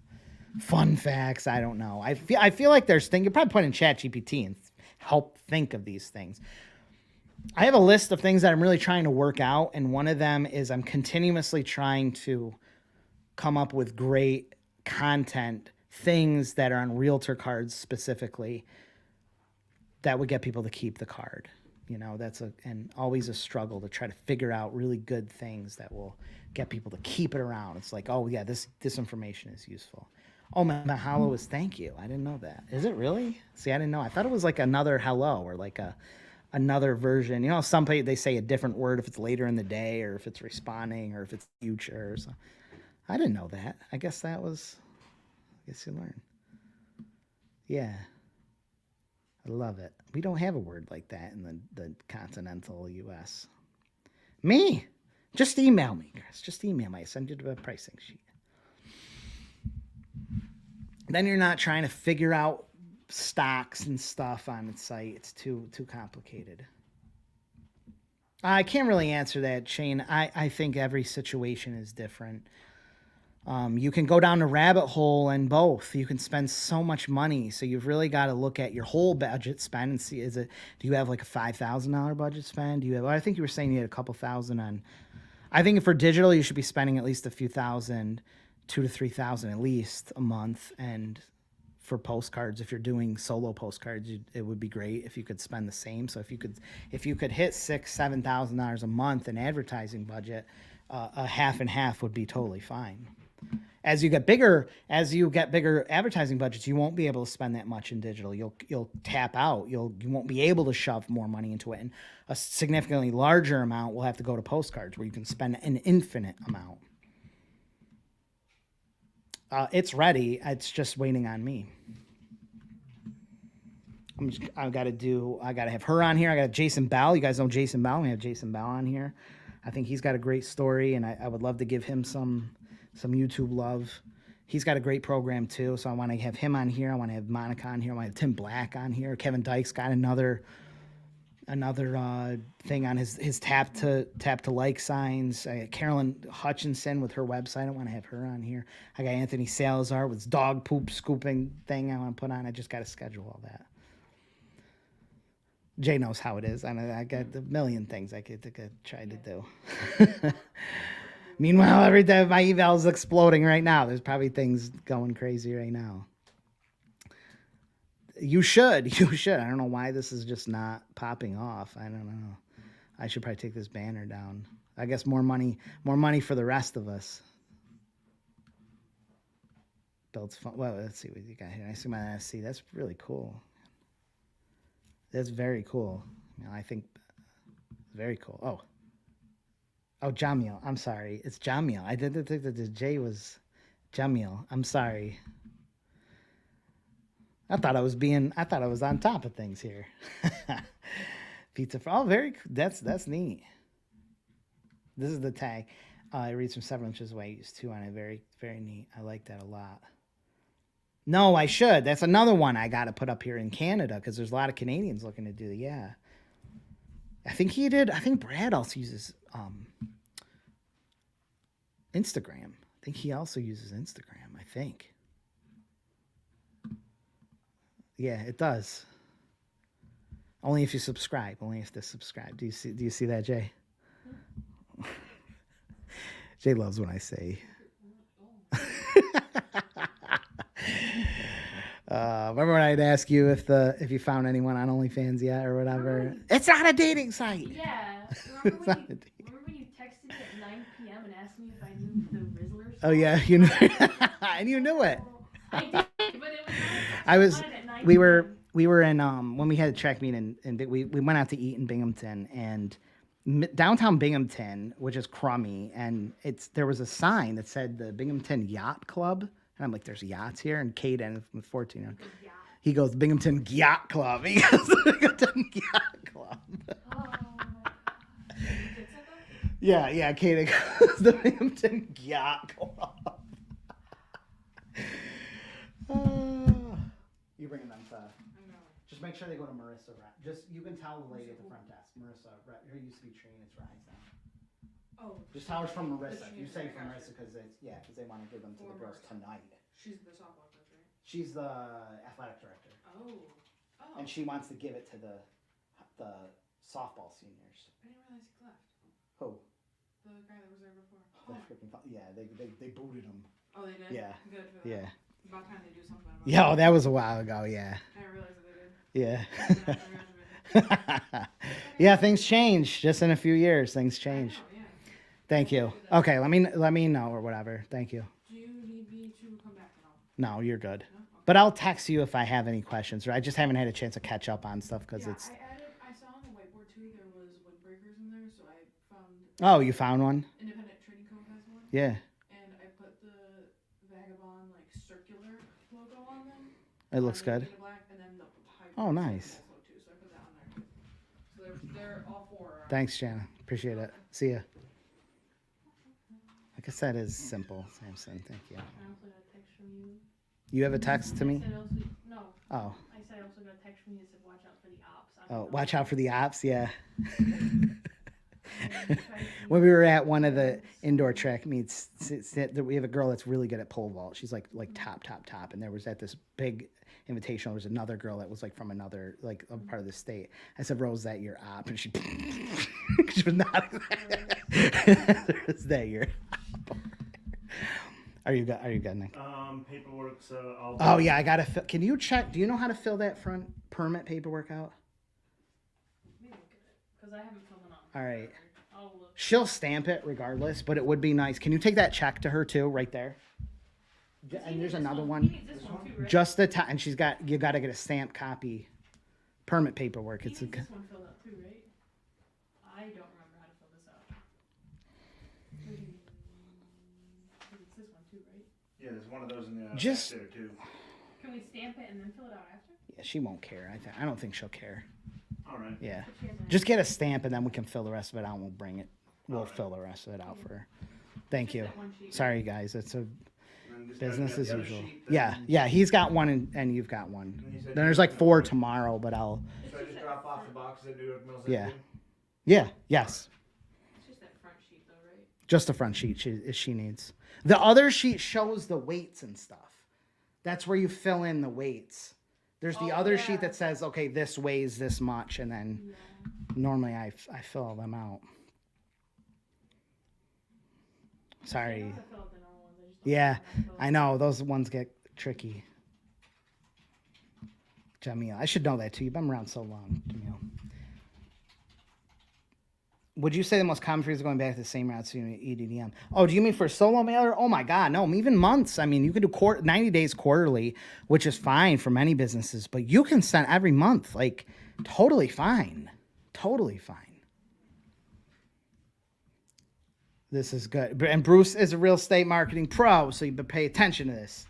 fun facts. I don't know. I feel like there's things you probably put in ChatGPT and help think of these things. I have a list of things that I'm really trying to work out, and one of them is I'm continuously trying to come up with great content, things that are on realtor cards specifically that would get people to keep the card. That's always a struggle to try to figure out really good things that will get people to keep it around. It's like, oh yeah, this information is useful. Oh, my mahalo is thank you. I didn't know that. Is it really? See, I didn't know. I thought it was like another hello or like another version. Somebody, they say a different word if it's later in the day or if it's responding or if it's future. So I didn't know that. I guess you learn. Yeah. I love it. We don't have a word like that in the continental U.S. Me? Just email me, guys. Just email me. I send you the pricing sheet. Then you're not trying to figure out stocks and stuff on the site. It's too complicated. I can't really answer that, Shane. I think every situation is different. You can go down a rabbit hole in both. You can spend so much money. So you've really got to look at your whole budget spend and see, do you have like a $5,000 budget spend? I think you were saying you had a couple thousand on, I think for digital, you should be spending at least a few thousand, 2,000 to 3,000 at least a month. And for postcards, if you're doing solo postcards, it would be great if you could spend the same. So if you could hit $6,000-7,000 a month in advertising budget, a half and half would be totally fine. As you get bigger advertising budgets, you won't be able to spend that much in digital. You'll tap out. You won't be able to shove more money into it, and a significantly larger amount will have to go to postcards, where you can spend an infinite amount. It's ready. It's just waiting on me. I got to have her on here. I got Jason Bell. You guys know Jason Bell. We have Jason Bell on here. I think he's got a great story, and I would love to give him some YouTube love. He's got a great program too, so I want to have him on here. I want to have Monica on here. I want to have Tim Black on here. Kevin Dyke's got another thing on his tap to like signs. Carolyn Hutchinson with her website. I want to have her on here. I got Anthony Salazar with his dog poop scooping thing I want to put on. I just got to schedule all that. Jay knows how it is. I got a million things I could try to do. Meanwhile, every day my email is exploding right now. There's probably things going crazy right now. You should. I don't know why this is just not popping off. I don't know. I should probably take this banner down. I guess more money for the rest of us. Builds fun. Well, let's see what you got here. I see my NSC. That's really cool. That's very cool. I think very cool. Oh, Jamil. I'm sorry. It's Jamil. I didn't think that the J was Jamil, I'm sorry. I thought I was on top of things here. Pizza for that's neat. This is the tag. It reads from 7 inches away. Use 2 on it. Very, very neat. I like that a lot. No, I should. That's another one I got to put up here in Canada because there's a lot of Canadians looking to do it. Yeah. I think he did. I think Brad also uses Instagram. I think he also uses Instagram. I think. Yeah, it does. Only if you subscribe. Only if they subscribe. Do you see that, Jay? Jay loves when I say. Remember when I'd ask you if you found anyone on OnlyFans yet or whatever? It's not a dating site. Yeah. Remember when you texted me at 9 p.m. and asked me if I knew the Rizzler song? Oh yeah, you knew, and you knew it. I did, but it was. I was. At 9 We were in when we had a track meet and we went out to eat in Binghamton and downtown Binghamton, which is crummy, and there was a sign that said the Binghamton Yacht Club, and I'm like, there's yachts here, and Caden with 14, he goes Binghamton Yacht Club. He goes Binghamton Yacht Club. Yeah, Caden goes the Binghamton Yacht Club. You bring them to. Just make sure they go to Marissa. You can tell the lady at the front desk. Marissa, her used to be Trina. It's Rise now. Oh. Just tell her it's from Marissa. You say from Marissa because they want to give them to the girls tonight. She's the softball coach, right? She's the athletic director. Oh. And she wants to give it to the softball seniors. I didn't realize he left. Who? The guy that was there before. They booted him. Oh, they did? Yeah. Good for that. Yeah. About time they do something about it. Yeah, that was a while ago, yeah. I didn't realize that they did. Yeah. Yeah, things change. Just in a few years, things change. Know, yeah. Thank you. Okay, let me know or whatever. Thank you. Do you need me to come back at all? No, you're good. No? Okay. But I'll text you if I have any questions. Or I just haven't had a chance to catch up on stuff because it's. I saw on the whiteboard too there was windbreakers in there, so I found. Oh, you found one? Independent Trading Co. has one. Yeah. And I put the Vagabond circular logo on them. It looks good. Black, and then the oh, nice. Too, so I put that on there. So they're all 4. Thanks, Jana. Appreciate it. See ya. Like I said, it's simple, Samson. Thank you. I also got a text from you. You have a text to me? No. Oh. I said I also got a text from you that said watch out for the ops. Watch out for the ops, yeah. When we were at one of the indoor track meets, we have a girl that's really good at pole vault. She's like top, and there was at this big invitational. There was another girl that was like from another part of the state. I said, "Rose, that your op?" And she was not. Is that your op? Are you good, Nick? Paperwork. So I'll. Oh yeah, I gotta. Can you check? Do you know how to fill that front permit paperwork out? Maybe look at it because I haven't filled it out. All right. I'll look. She'll stamp it regardless, but it would be nice. Can you take that check to her too, right there? And there's another one. He needs this one too, right? Just the time, and you got to get a stamped copy, permit paperwork. He needs this one filled out too, right? I don't remember how to fill this out. It's this one too, right? Yeah, there's one of those in the Just back there too. Can we stamp it and then fill it out after? Yeah, she won't care. I don't think she'll care. All right. Yeah, just get a stamp and then we can fill the rest of it out. And we'll bring it. We'll fill the rest of it out for her. Thank you. Sorry, guys. It's a business as usual. Yeah. He's got one and you've got one. Then there's like 4 tomorrow, but I'll. So I just drop off the boxes at New York Mills. Yeah. Yes. It's just that front sheet though, right? Just the front sheet she needs. The other sheet shows the weights and stuff. That's where you fill in the weights. There's the other sheet that says, okay, this weighs this much, and then normally I fill all them out. Sorry. Yeah, I know. Those ones get tricky. Jamil. I should know that too. You've been around so long, Jamil. Would you say the most common phrase is going back to the same route to EDDM? Oh, do you mean for a solo mailer? Oh my God, no, even months. I mean, you can do 90 days quarterly, which is fine for many businesses, but you can send every month, like totally fine. Totally fine. This is good. And Bruce is a real estate marketing pro, so you better pay attention to this.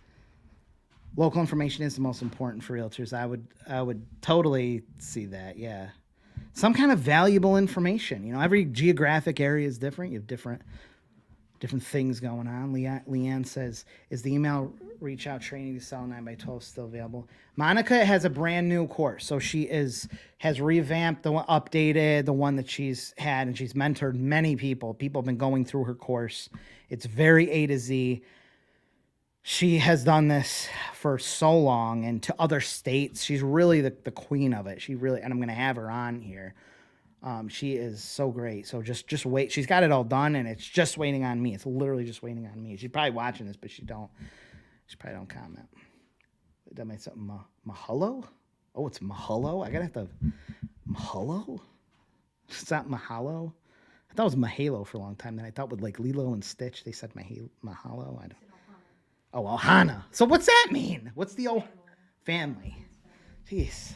Local information is the most important for realtors. I would totally see that. Yeah. Some kind of valuable information. You know, every geographic area is different. You have different things going on. Leanne says, is the email reach out training to sell 9x12 still available? Monica has a brand new course. So she has revamped the one, updated the one that she's had, and she's mentored many people. People have been going through her course. It's very A to Z. She has done this for so long and to other states. She's really the queen of it. And I'm going to have her on here. She is so great. So just wait. She's got it all done, and it's just waiting on me. It's literally just waiting on me. She's probably watching this, but she probably don't comment. Did I make something? Mahalo? Oh, it's Mahalo? I gotta have to. Mahalo? It's not Mahalo? I thought it was Mahalo for a long time. Then I thought with like Lilo and Stitch, they said Mahalo. I don't. Oh, Ohana. So what's that mean? What's the old family? Jeez.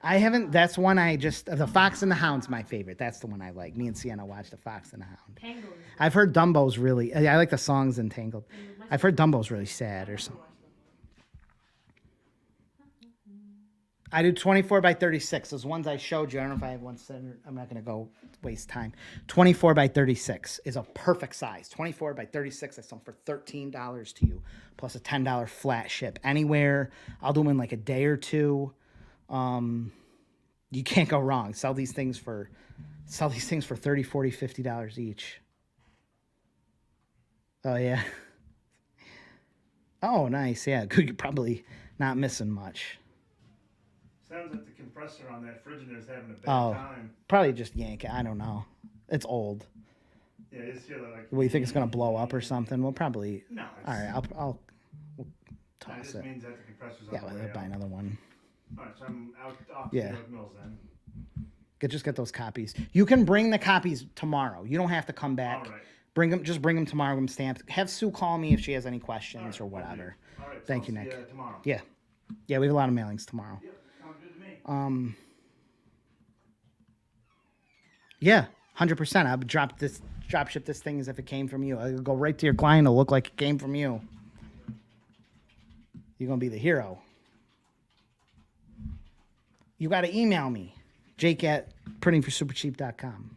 I haven't. That's one I just. The Fox and the Hound's my favorite. That's the one I like. Me and Sienna watched the Fox and the Hound. Tangled. I've heard Dumbo's really. I like the songs in Tangled. I've heard Dumbo's really sad or something. I do 24 by 36. Those ones I showed you. I don't know if I have one centered. I'm not going to go waste time. 24 by 36 is a perfect size. 24 by 36. I sell them for $13 to you, plus a $10 flat ship anywhere. I'll do them in like a day or two. You can't go wrong. Sell these things for $30, $40, $50 each. Oh yeah. Oh, nice. Yeah, you're probably not missing much. Sounds like the compressor on that Frigidaire is having a bad time. Probably just yank it. I don't know. It's old. Yeah, you just hear that like. Well, you think it's gonna blow up or something? We'll probably. No. All right, we'll toss It just it. means that the compressor's on Yeah, the we'll way buy out. another one. All right, so I'm out off Yeah. the Mills then. Just get those copies. You can bring the copies tomorrow. You don't have to come back. All right. Just bring them tomorrow. Get them stamped. Have Sue call me if she has any questions or whatever. All right. Thank so you, I'll see Nick. tomorrow. Yeah, we have a lot of mailings tomorrow. Yep, sounds good to me. Yeah, 100%. I would drop ship this thing as if it came from you. It'll go right to your client. It'll look like it came from you. You're gonna be the hero. You got to email me, jake@printingforsupercheap.com.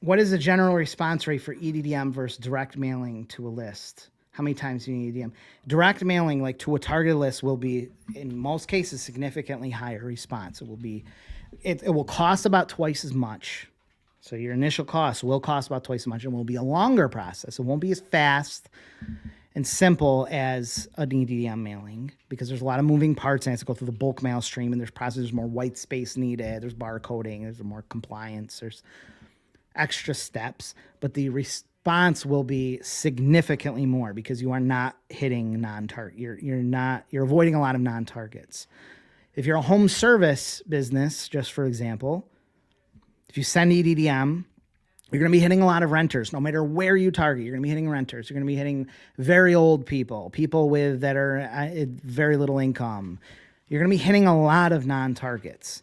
What is the general response rate for EDDM versus direct mailing to a list? How many times do you need EDDM? Direct mailing, like to a targeted list, will be, in most cases, significantly higher response. It will cost about twice as much. So your initial cost will cost about twice as much, and will be a longer process. It won't be as fast and simple as an EDDM mailing, because there's a lot of moving parts and it has to go through the bulk mail stream, and there's more white space needed, there's barcoding, there's more compliance, there's extra steps, but the response will be significantly more because you are not hitting non-target. You're avoiding a lot of non-targets. If you're a home service business, just for example, if you send EDDM, you're going to be hitting a lot of renters. No matter where you target, you're going to be hitting renters. You're going to be hitting very old people that are very little income. You're going to be hitting a lot of non-targets.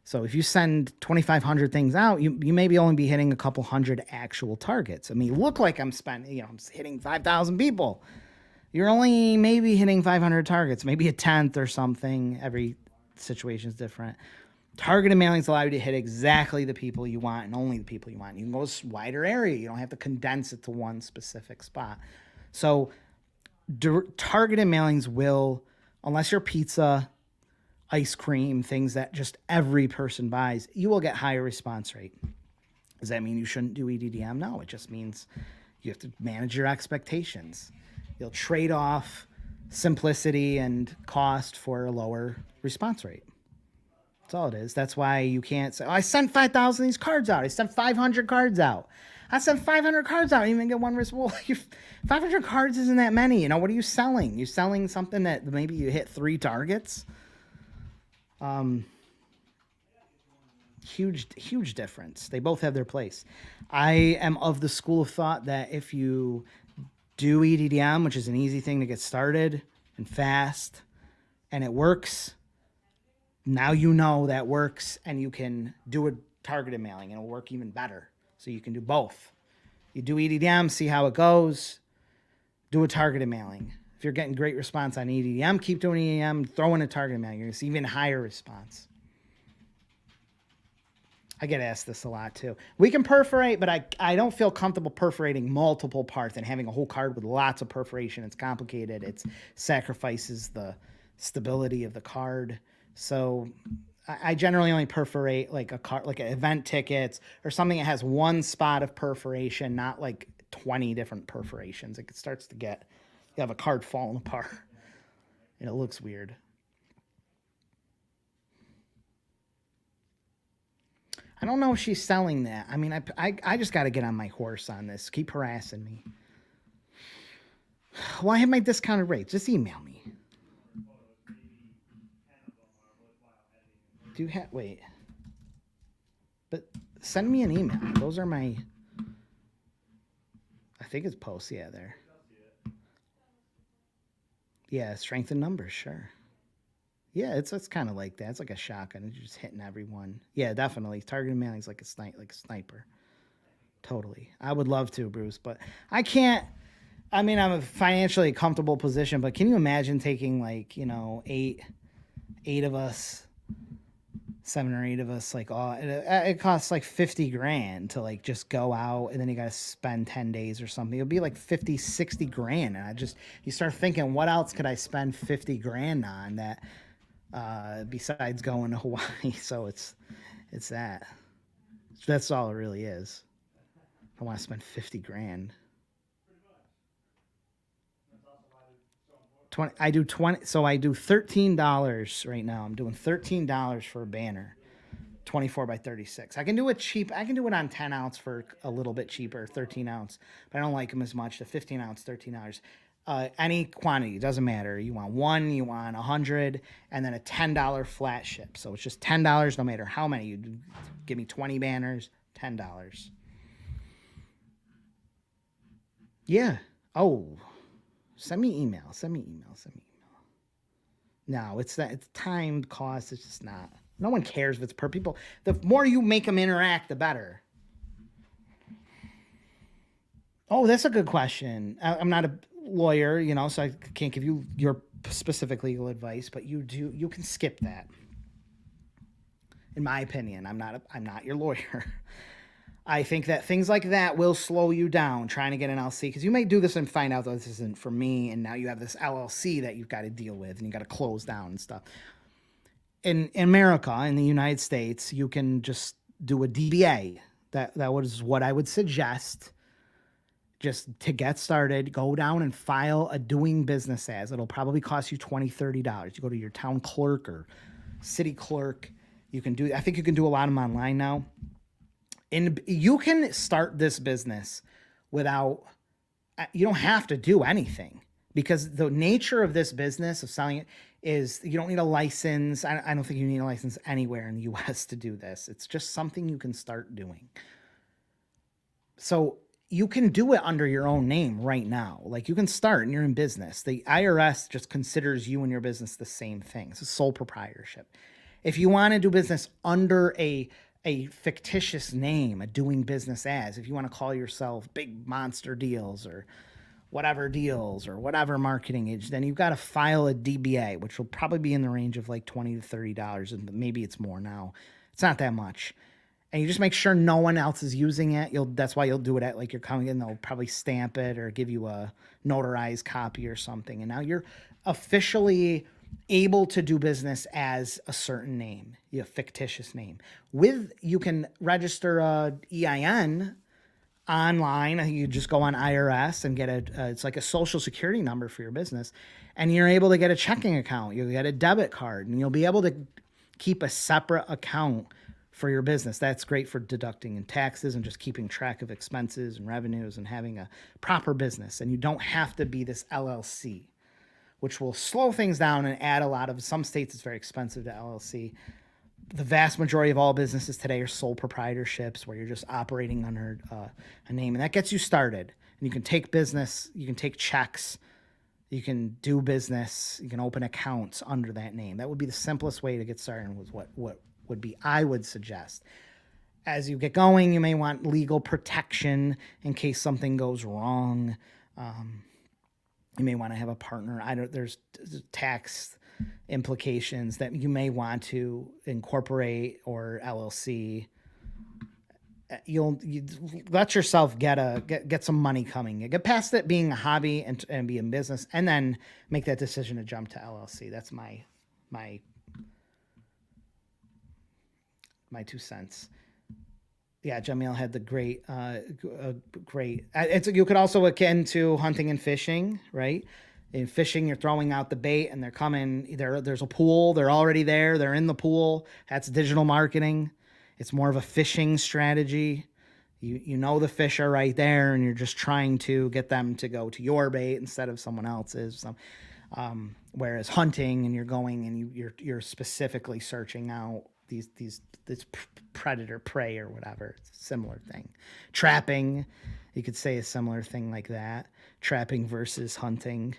So if you send 2,500 things out, you maybe only be hitting a couple hundred actual targets. I mean, look like I'm hitting 5,000 people. You're only maybe hitting 500 targets, maybe a tenth or something. Every situation is different. Targeted mailings allow you to hit exactly the people you want and only the people you want. You can go a wider area. You don't have to condense it to one specific spot. So targeted mailings will, unless you're pizza, ice cream, things that just every person buys, you will get higher response rate. Does that mean you shouldn't do EDDM? No, it just means you have to manage your expectations. You'll trade off simplicity and cost for a lower response rate. That's all it is. That's why you can't say, I sent 5,000 of these cards out. I sent 500 cards out. I sent 500 cards out. I didn't even get one response. Well, 500 cards isn't that many. What are you selling? You're selling something that maybe you hit 3 targets. Huge difference. They both have their place. I am of the school of thought that if you do EDDM, which is an easy thing to get started and fast, and it works, Now you know that works, and you can do a targeted mailing, and it'll work even better. So you can do both. You do EDDM, see how it goes. Do a targeted mailing. If you're getting great response on EDDM, keep doing EDDM. Throw in a targeted mailing. You're going to see even higher response. I get asked this a lot too. We can perforate, but I don't feel comfortable perforating multiple parts and having a whole card with lots of perforation. It's complicated. It sacrifices the stability of the card. So I generally only perforate like a card, like event tickets or something that has one spot of perforation, not like 20 different perforations. It starts to get, you have a card falling apart and it looks weird. I don't know if she's selling that. I mean, I just got to get on my horse on this. Keep harassing me. Well, I have my discounted rates. Just email me. Do you have, wait. But send me an email. Those are my, I think it's posts. Yeah, there. Yeah, strength in numbers, sure. Yeah, it's kind of like that. It's like a shotgun. It's just hitting everyone. Yeah, definitely. Targeted mailing's like a sniper. Totally. I would love to, Bruce, but I can't. I mean, I'm a financially comfortable position, but can you imagine taking like, you know, eight of us, 7 or 8 of us, like, oh, it costs like 50 grand to like just go out, and then you got to spend 10 days or something. It'll be like 50, 60 grand. And you start thinking, what else could I spend 50 grand on that, besides going to Hawaii? So it's that. That's all it really is. I want to spend 50 grand. 20. I do 20. So I do $13 right now. I'm doing $13 for a banner, 24 by 36. I can do it cheap. I can do it on 10 ounce for a little bit cheaper, 13 ounce, but I don't like them as much. The 15 ounce, $13. Any quantity, doesn't matter. You want 1, you want 100, and then a $10 flat ship. So it's just $10 no matter how many. You do, give me 20 banners, $10. Yeah. Oh, send me email. No, it's time cost. It's just not. No one cares if it's per people. The more you make them interact, the better. Oh, that's a good question. I'm not a lawyer, you know, so I can't give you your specific legal advice, but you can skip that. In my opinion, I'm not your lawyer. I think that things like that will slow you down trying to get an LLC, because you may do this and find out that this isn't for me, and now you have this LLC that you've got to deal with and you got to close down and stuff. In America, in the United States, you can just do a DBA. That was what I would suggest. Just to get started, go down and file a doing business as. It'll probably cost you $20, $30. You go to your town clerk or city clerk. You can do. I think you can do a lot of them online now. And you can start this business without, you don't have to do anything, because the nature of this business of selling it is you don't need a license. I don't think you need a license anywhere in the US to do this. It's just something you can start doing. So you can do it under your own name right now. Like, you can start and you're in business. The IRS just considers you and your business the same thing. It's a sole proprietorship. If you want to do business under a fictitious name, a doing business as, if you want to call yourself Big Monster Deals or whatever marketing age, then you've got to file a DBA, which will probably be in the range of like $20 to $30, and maybe it's more now. It's not that much. And you just make sure no one else is using it. That's why you'll do it at, like, you're coming in, they'll probably stamp it or give you a notarized copy or something. And now you're officially able to do business as a certain name, a fictitious name. You can register a EIN online. You just go on IRS and get it's like a social security number for your business, and you're able to get a checking account. You'll get a debit card, and you'll be able to keep a separate account for your business. That's great for deducting in taxes and just keeping track of expenses and revenues and having a proper business. And you don't have to be this LLC, which will slow things down and add a lot of, some states it's very expensive to LLC. The vast majority of all businesses today are sole proprietorships, where you're just operating under a name, and that gets you started. And you can take business, you can take checks, You can do business. You can open accounts under that name. That would be the simplest way to get started. Was what would be I would suggest. As you get going, you may want legal protection in case something goes wrong. You may want to have a partner. There's tax implications that you may want to incorporate or LLC. You let yourself get some money coming. You get past it being a hobby and be in business, and then make that decision to jump to LLC. That's my 2 cents. Yeah, Jamil had the great. You could also akin to hunting and fishing, right? In fishing, you're throwing out the bait, and they're coming. There's a pool. They're already there. They're in the pool. That's digital marketing. It's more of a fishing strategy. You know the fish are right there, and you're just trying to get them to go to your bait instead of someone else's. Whereas hunting, and you're going and you're specifically searching out this predator, prey, or whatever. It's a similar thing. Trapping, you could say a similar thing like that. Trapping versus hunting.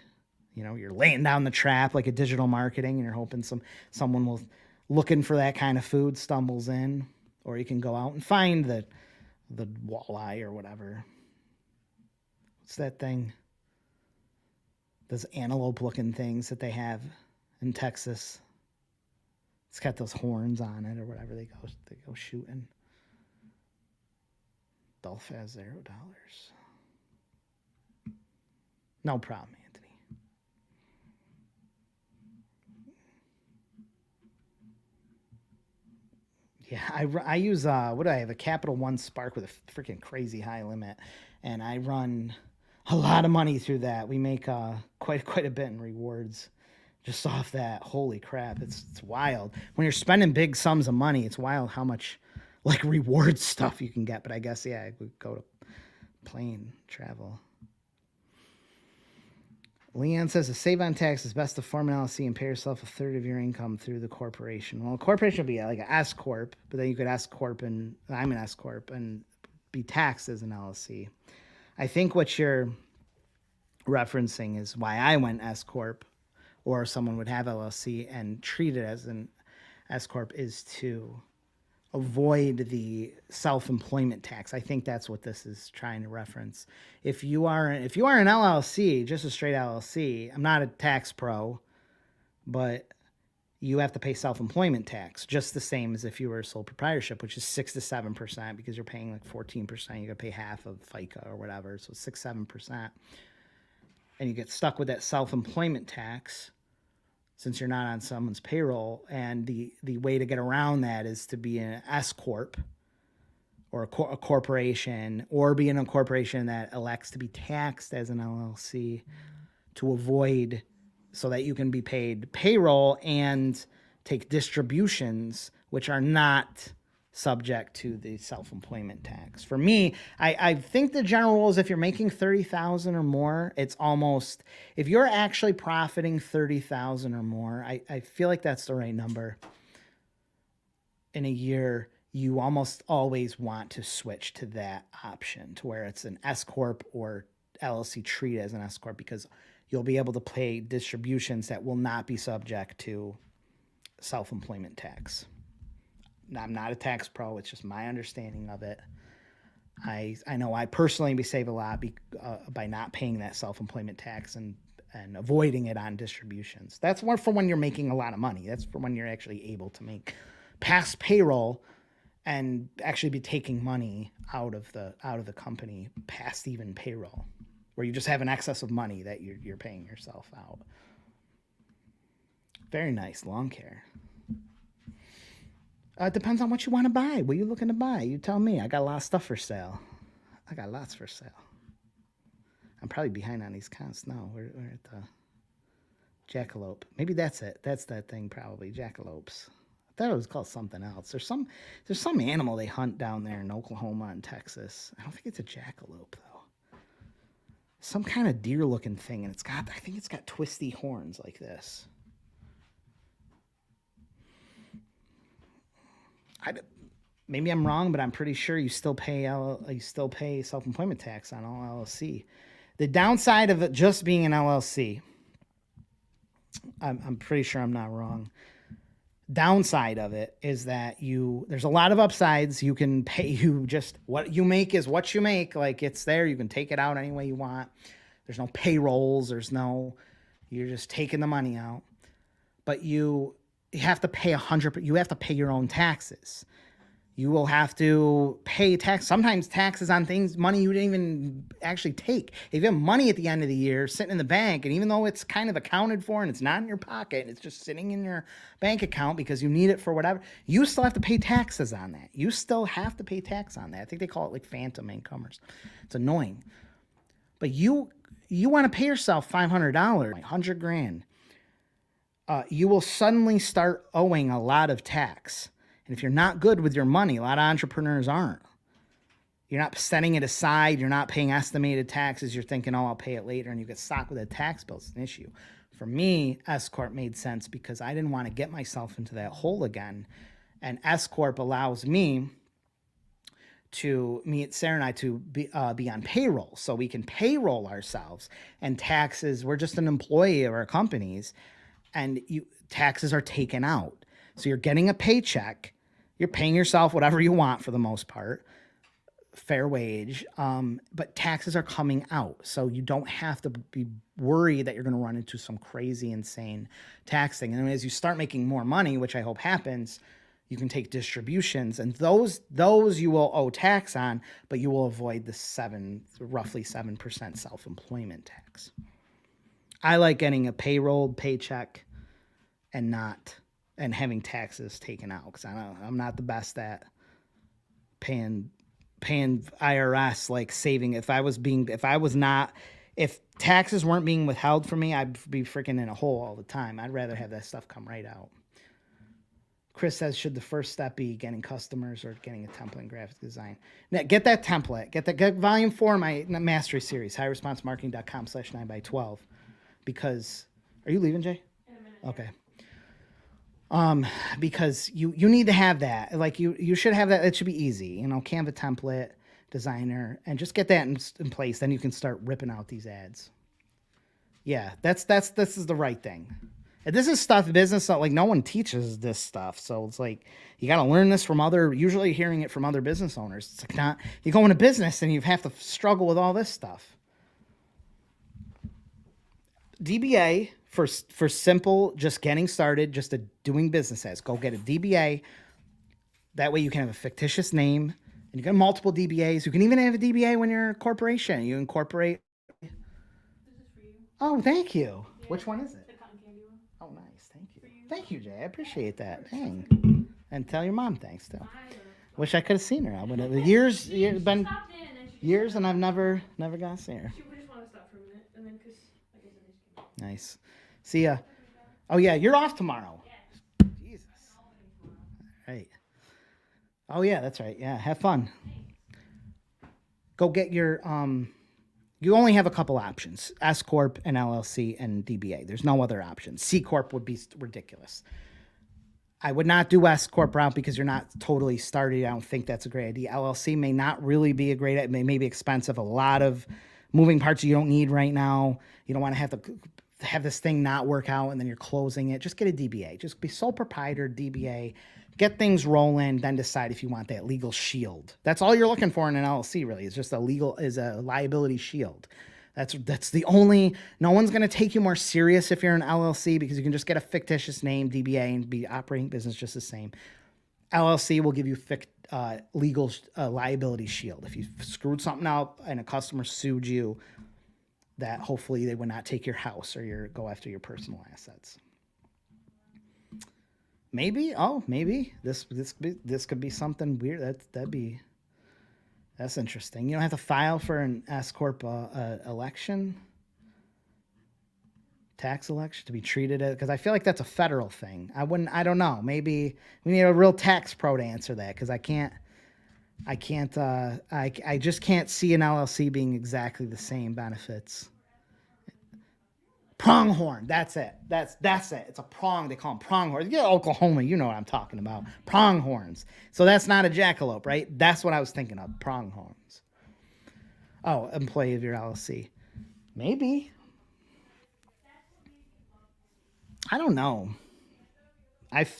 You're laying down the trap like a digital marketing, and you're hoping someone will looking for that kind of food stumbles in. Or you can go out and find the walleye or whatever. What's that thing? Those antelope-looking things that they have in Texas. It's got those horns on it or whatever. They go shooting. Dolph has $0. No problem, Anthony. Yeah, I use what do I have? A Capital One Spark with a freaking crazy high limit, and I run a lot of money through that. We make quite a bit in rewards just off that. Holy crap, it's wild. When you're spending big sums of money, it's wild how much like reward stuff you can get. But I guess we go to plane travel. Leanne says to save on tax is best to form an LLC and pay yourself a third of your income through the corporation. Well, a corporation would be like an S corp, but then you could S corp, and I'm an S corp, and be taxed as an LLC. I think what you're referencing is why I went S corp, or someone would have LLC and treat it as an S corp, is to avoid the self-employment tax. I think that's what this is trying to reference. If you are an LLC, just a straight LLC, I'm not a tax pro, but you have to pay self-employment tax just the same as if you were a sole proprietorship, which is 6 to 7%, because you're paying like 14%. You got to pay half of FICA or whatever, so 6-7%, and you get stuck with that self-employment tax since you're not on someone's payroll. And the way to get around that is to be an S corp or a corporation, or be in a corporation that elects to be taxed as an LLC to avoid, so that you can be paid payroll and take distributions, which are not subject to the self-employment tax. For me, I think the general rule is if you're making $30,000 or more, it's almost, if you're actually profiting $30,000 or more, I feel like that's the right number in a year. You almost always want to switch to that option, to where it's an S corp or LLC treated as an S corp, because you'll be able to pay distributions that will not be subject to self-employment tax. I'm not a tax pro. It's just my understanding of it. I know I personally save a lot by not paying that self-employment tax and avoiding it on distributions. That's more for when you're making a lot of money. That's for when you're actually able to make past payroll and actually be taking money out of the company past even payroll, where you just have an excess of money that you're paying yourself out. Very nice lawn care. It depends on what you want to buy. What are you looking to buy? You tell me. I got a lot of stuff for sale. I got lots for sale. I'm probably behind on these counts. No, we're at the jackalope. Maybe that's it. That's that thing probably, jackalopes. I thought it was called something else. There's some animal they hunt down there in Oklahoma and Texas. I don't think it's a jackalope though. Some kind of deer-looking thing, and I think it's got twisty horns like this. Maybe I'm wrong, but I'm pretty sure you still pay self-employment tax on all LLC. The downside of it just being an LLC I'm pretty sure I'm not wrong. Downside of it is that there's a lot of upsides. You can pay, you just, what you make is what you make. Like, it's there. You can take it out any way you want. There's no payrolls. You're just taking the money out. But you have to pay 100. You have to pay your own taxes. You will have to pay tax, sometimes taxes on things, money you didn't even actually take. If you have money at the end of the year sitting in the bank, and even though it's kind of accounted for and it's not in your pocket, it's just sitting in your bank account because you need it for whatever, you still have to pay taxes on that. You still have to pay tax on that. I think they call it like phantom incomers. It's annoying. But you want to pay yourself $500, 100 grand. You will suddenly start owing a lot of tax. And if you're not good with your money, a lot of entrepreneurs aren't. You're not setting it aside. You're not paying estimated taxes. You're thinking, oh, I'll pay it later. And you get stuck with a tax bill. It's an issue. For me, S-Corp made sense because I didn't want to get myself into that hole again. And S-Corp allows me, Sarah and I, to be on payroll. So we can payroll ourselves. And taxes, we're just an employee of our companies. And taxes are taken out. So you're getting a paycheck. You're paying yourself whatever you want for the most part, fair wage, but taxes are coming out. So you don't have to be worried that you're going to run into some crazy, insane tax thing. And as you start making more money, which I hope happens, you can take distributions, and those you will owe tax on, but you will avoid the roughly 7% self-employment tax. I like getting a payroll paycheck and having taxes taken out, because I'm not the best at paying IRS, like saving. If taxes weren't being withheld from me, I'd be freaking in a hole all the time. I'd rather have that stuff come right out. Chris says, should the first step be getting customers or getting a template in graphic design? Now, get that template. Get volume 4 of my mastery series, highresponsemarketing.com/9x12. Because, are you leaving, Jay? In a minute. Okay. Because you need to have that. Like, you should have that. It should be easy. Canva template, designer, and just get that in place. Then you can start ripping out these ads. Yeah, this is the right thing. And this is stuff business, like no one teaches this stuff. So it's like, you got to learn this from usually hearing it from other business owners. It's like, not, you go into business and you have to struggle with all this stuff. DBA for simple, just getting started, just doing business as. Go get a DBA. That way you can have a fictitious name, and you got multiple DBAs. You can even have a DBA when you're a corporation. You incorporate. This is for you. Oh, thank you. Yeah. Which one is it? The cotton candy one. Oh, nice. Thank you. For you. Thank you, Jay. I appreciate that. Dang. And tell your mom thanks too. Wish I could have seen her. I would have years She been stopped in and then she years, and I've never got to see her. She just wanted to stop for a minute, and then because like I said, they just came out. Nice. See ya. Oh yeah, you're off tomorrow. Jesus. Right. Oh yeah, that's right. Yeah, have fun. Go get your you only have a couple options: S corp and LLC and DBA. There's no other options. C corp would be ridiculous. I would not do S corp route because you're not totally started. I don't think that's a great idea. LLC may not really be a great idea. It may be expensive. A lot of moving parts you don't need right now. You don't want to have this thing not work out and then you're closing it. Just get a DBA. Just be sole proprietor, DBA. Get things rolling, then decide if you want that legal shield. That's all you're looking for in an LLC, really. It's just a liability shield. That's the only. No one's going to take you more serious if you're an LLC, because you can just get a fictitious name, DBA, and be operating business just the same. LLC will give you legal liability shield. If you screwed something up and a customer sued you, that hopefully they would not take your house or go after your personal assets. Maybe this could be something weird. That's interesting. You don't have to file for an S corp election, tax election, to be treated as, because I feel like that's a federal thing. I don't know. Maybe we need a real tax pro to answer that, because I just can't see an LLC being exactly the same benefits. Pronghorn, that's it. That's it. It's a prong. They call them pronghorns. Yeah, Oklahoma, you know what I'm talking about. Pronghorns. So that's not a jackalope, right? That's what I was thinking of. Pronghorns. Oh, employee of your LLC. Maybe. I don't know.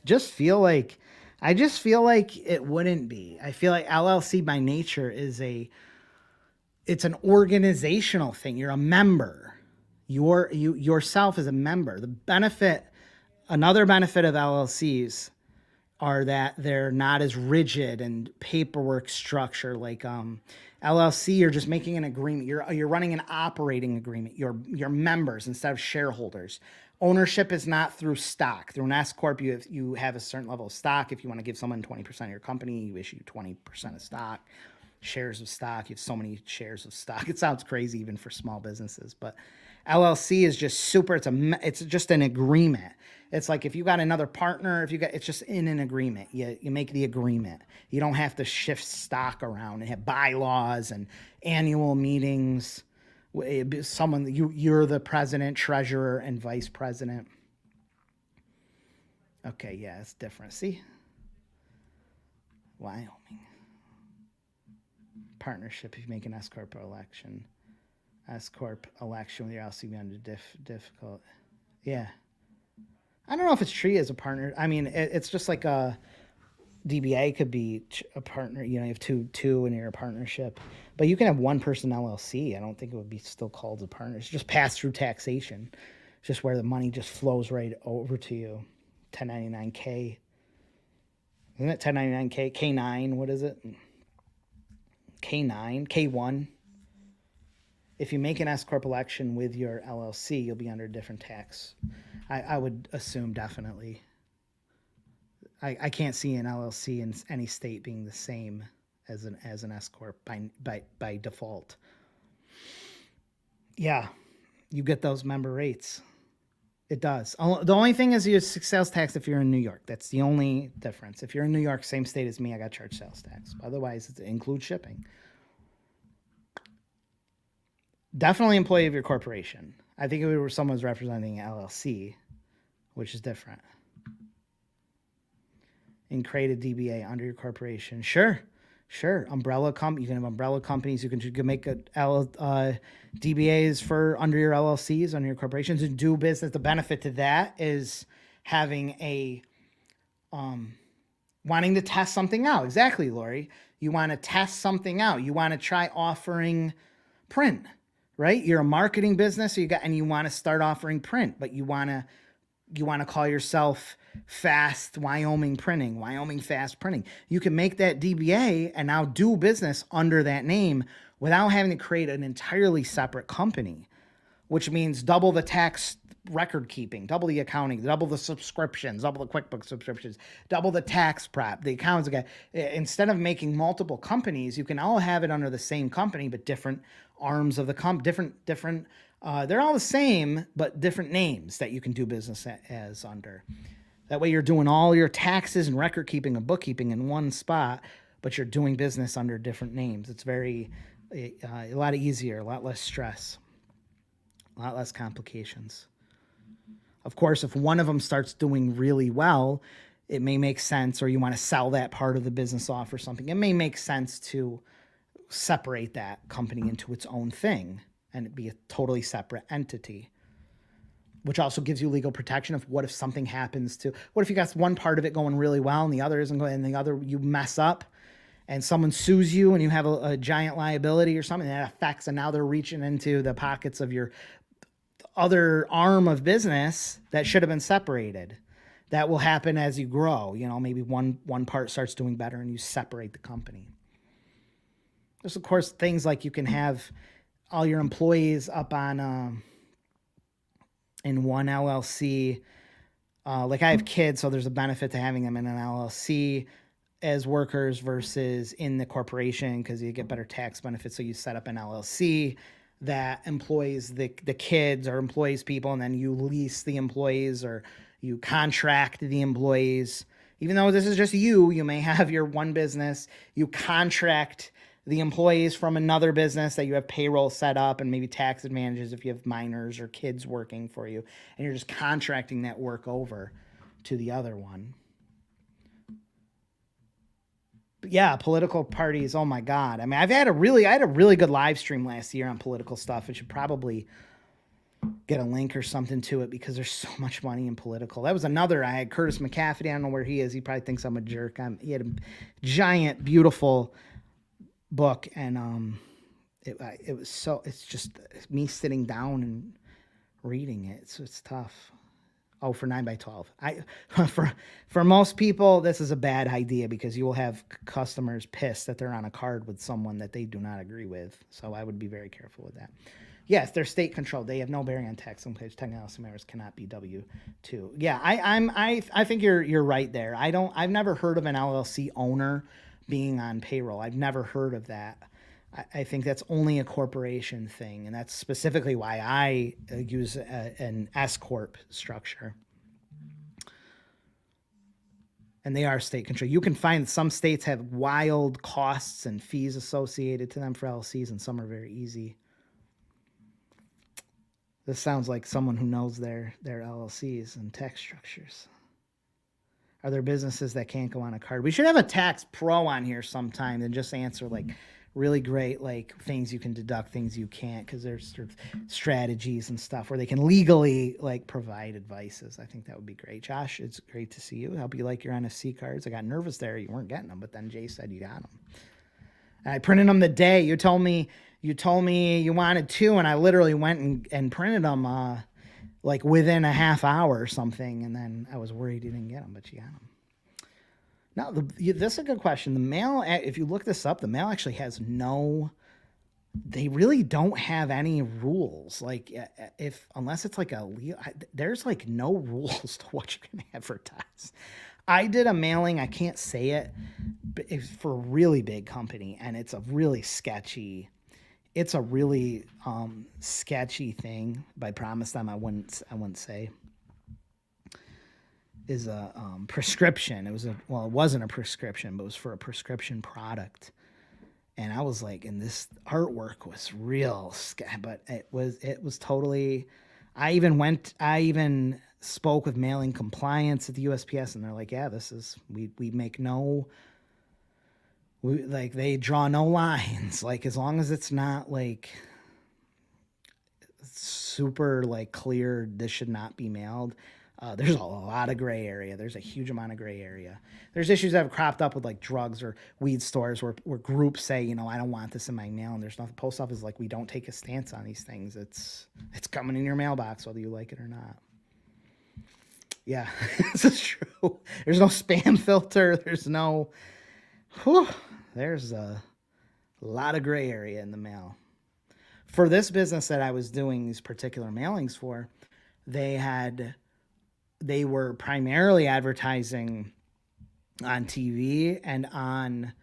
Just feel like it wouldn't be. I feel like LLC by nature it's an organizational thing. You're a member. Yourself as a member. Another benefit of LLCs are that they're not as rigid and paperwork structure like LLC. You're just making an agreement. You're running an operating agreement. You're members instead of shareholders. Ownership is not through stock. Through an S corp, you have a certain level of stock. If you want to give someone 20% of your company, you issue 20% of stock. Shares of stock. You have so many shares of stock. It sounds crazy even for small businesses, but LLC is just super. It's just an agreement. It's like if you got another partner, it's just in an agreement. You make the agreement. You don't have to shift stock around and have bylaws and annual meetings. You're the president, treasurer, and vice president. Okay, yeah, it's different. See, Wyoming partnership. If you make an S corp election with your LLC under difficult. Yeah. I don't know if it's treated as a partner. I mean, it's just like a DBA could be a partner. You have two in your partnership, but you can have one person LLC. I don't think it would be still called a partner. It's just pass through taxation. It's just where the money just flows right over to you. 1099K. Isn't it 1099K? K9, what is it? K9, K1. If you make an S corp election with your LLC, you'll be under different tax. I would assume definitely. I can't see an LLC in any state being the same as an S corp by default. Yeah, you get those member rates. It does. The only thing is your sales tax if you're in New York. That's the only difference. If you're in New York, same state as me, I got charged sales tax. Otherwise, it includes shipping. Definitely employee of your corporation. I think if it were someone's representing an LLC, which is different. And create a DBA under your corporation. Sure. Umbrella company. You can have umbrella companies. You can make DBAs for under your LLCs, under your corporations, and do business. The benefit to that is having wanting to test something out. Exactly, Lori. You want to test something out. You want to try offering print, right? You're a marketing business, and you want to start offering print, but you want to call yourself Fast Wyoming Printing, Wyoming Fast Printing. You can make that DBA and now do business under that name without having to create an entirely separate company, which means double the tax record keeping, double the accounting, double the subscriptions, double the QuickBooks subscriptions, double the tax prep, the accounts. Instead of making multiple companies, you can all have it under the same company, but different arms of the different. They're all the same, but different names that you can do business as under. That way you're doing all your taxes and record keeping and bookkeeping in one spot, but you're doing business under different names. It's a lot easier, a lot less stress, a lot less complications. Of course, if one of them starts doing really well, it may make sense, or you want to sell that part of the business off or something. It may make sense to separate that company into its own thing and it be a totally separate entity, which also gives you legal protection of what if something happens to, what if you got one part of it going really well and the other isn't going, and the other you mess up and someone sues you and you have a giant liability or something that affects, and now they're reaching into the pockets of your other arm of business that should have been separated. That will happen as you grow. Maybe one part starts doing better and you separate the company. There's, of course, things like you can have all your employees up on in one LLC. Like I have kids, so there's a benefit to having them in an LLC as workers versus in the corporation because you get better tax benefits. So you set up an LLC that employs the kids or employs people, and then you lease the employees or you contract the employees. Even though this is just you may have your one business, you contract the employees from another business that you have payroll set up and maybe tax advantages if you have minors or kids working for you, and you're just contracting that work over to the other one. But yeah, political parties, oh my God. I mean, I had a really good live stream last year on political stuff. It should probably get a link or something to it because there's so much money in political. That was another. I had Curtis McCafferty. I don't know where he is. He probably thinks I'm a jerk. He had a giant, beautiful book, and it was so. It's just me sitting down and reading it. So it's tough. Oh, for 9x12. For most people, this is a bad idea because you will have customers pissed that they're on a card with someone that they do not agree with. So I would be very careful with that. Yes, they're state controlled. They have no bearing on tax. Some place technology matters cannot be W-2. Yeah, I think you're right there. I've never heard of an LLC owner being on payroll. I've never heard of that. I think that's only a corporation thing, and that's specifically why I use an S corp structure. And they are state controlled. You can find some states have wild costs and fees associated to them for LLCs, and some are very easy. This sounds like someone who knows their LLCs and tax structures. Are there businesses that can't go on a card? We should have a tax pro on here sometime and just answer like really great like things you can deduct, things you can't, because there's sort of strategies and stuff where they can legally like provide advices. I think that would be great. Josh, it's great to see you. I hope you like your NFC cards. I got nervous there. You weren't getting them, but then Jay said you got them. And I printed them the day you told me you wanted 2, and I literally went and printed them like within a half hour or something, and then I was worried you didn't get them, but you got them. Now, this is a good question. The mail, if you look this up, the mail actually has they really don't have any rules. Like unless it's like there's like no rules to what you can advertise. I did a mailing, I can't say it, but it's for a really big company, and it's a really sketchy thing, but I promised them I wouldn't say. Is a prescription. It wasn't a prescription, but it was for a prescription product. And I was like, and this artwork was real, but it was totally. I even spoke with mailing compliance at the USPS, and they're like, yeah, this is we make no. They draw no lines. Like as long as it's not like super like clear, this should not be mailed. There's a lot of gray area. There's a huge amount of gray area. There's issues that have cropped up with like drugs or weed stores where groups say, I don't want this in my mail, and there's nothing. Post office is like, we don't take a stance on these things. It's coming in your mailbox whether you like it or not. Yeah, this is true. There's no spam filter. There's no. There's a lot of gray area in the mail. For this business that I was doing these particular mailings for, they were primarily advertising on TV, and on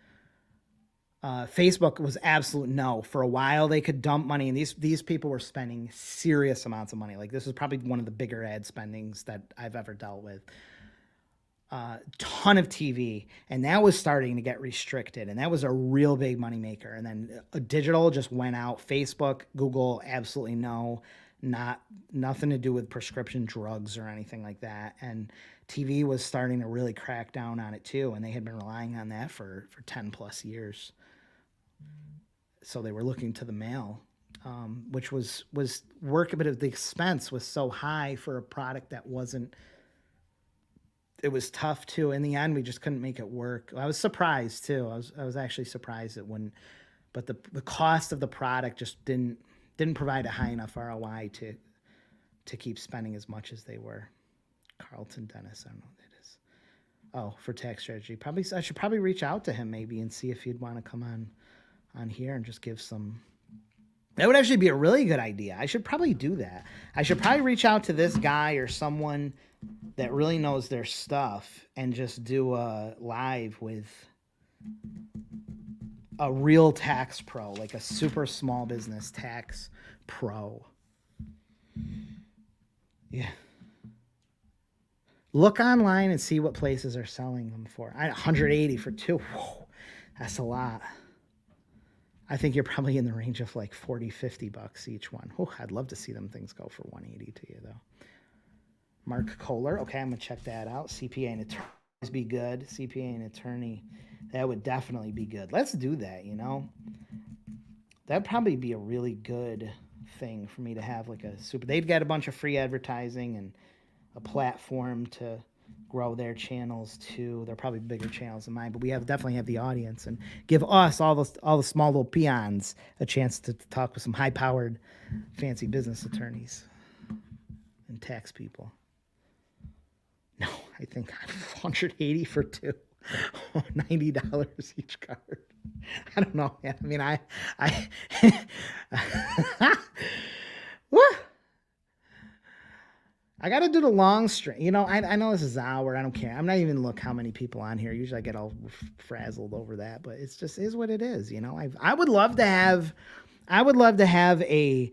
Facebook was absolute no. For a while, they could dump money, and these people were spending serious amounts of money. Like this was probably one of the bigger ad spendings that I've ever dealt with. Ton of TV, and that was starting to get restricted, and that was a real big moneymaker. And then digital just went out. Facebook, Google, absolutely no. Nothing to do with prescription drugs or anything like that. And TV was starting to really crack down on it too, and they had been relying on that for 10 plus years. So they were looking to the mail, which was work, but the expense was so high for a product that wasn't. It was tough too. In the end, we just couldn't make it work. I was surprised too. I was actually surprised it wouldn't, but the cost of the product just didn't provide a high enough ROI to keep spending as much as they were. Carlton Dennis, I don't know what that is. Oh, for tax strategy. I should probably reach out to him maybe and see if he'd want to come on here and just give some. That would actually be a really good idea. I should probably do that. I should probably reach out to this guy or someone that really knows their stuff and just do a live with a real tax pro, like a super small business tax pro. Yeah. Look online and see what places are selling them for. 180 for 2. Whoa, that's a lot. I think you're probably in the range of like $40-$50 each one. Oh, I'd love to see them things go for 180 to you though. Mark Kohler. Okay, I'm gonna check that out. CPA and attorneys be good. CPA and attorney, that would definitely be good. Let's do that. That'd probably be a really good thing for me to have like a super. They'd get a bunch of free advertising and a platform to grow their channels too. They're probably bigger channels than mine, but we definitely have the audience and give us all the small little peons a chance to talk with some high powered, fancy business attorneys and tax people. No, I think 180 for two. $90 each card. I don't know, man. I mean, Woo! I got to do the long string. You know, I know this is an hour. I don't care. I'm not even look how many people on here. Usually I get all frazzled over that, but it's just is what it is. You know, I would love to have a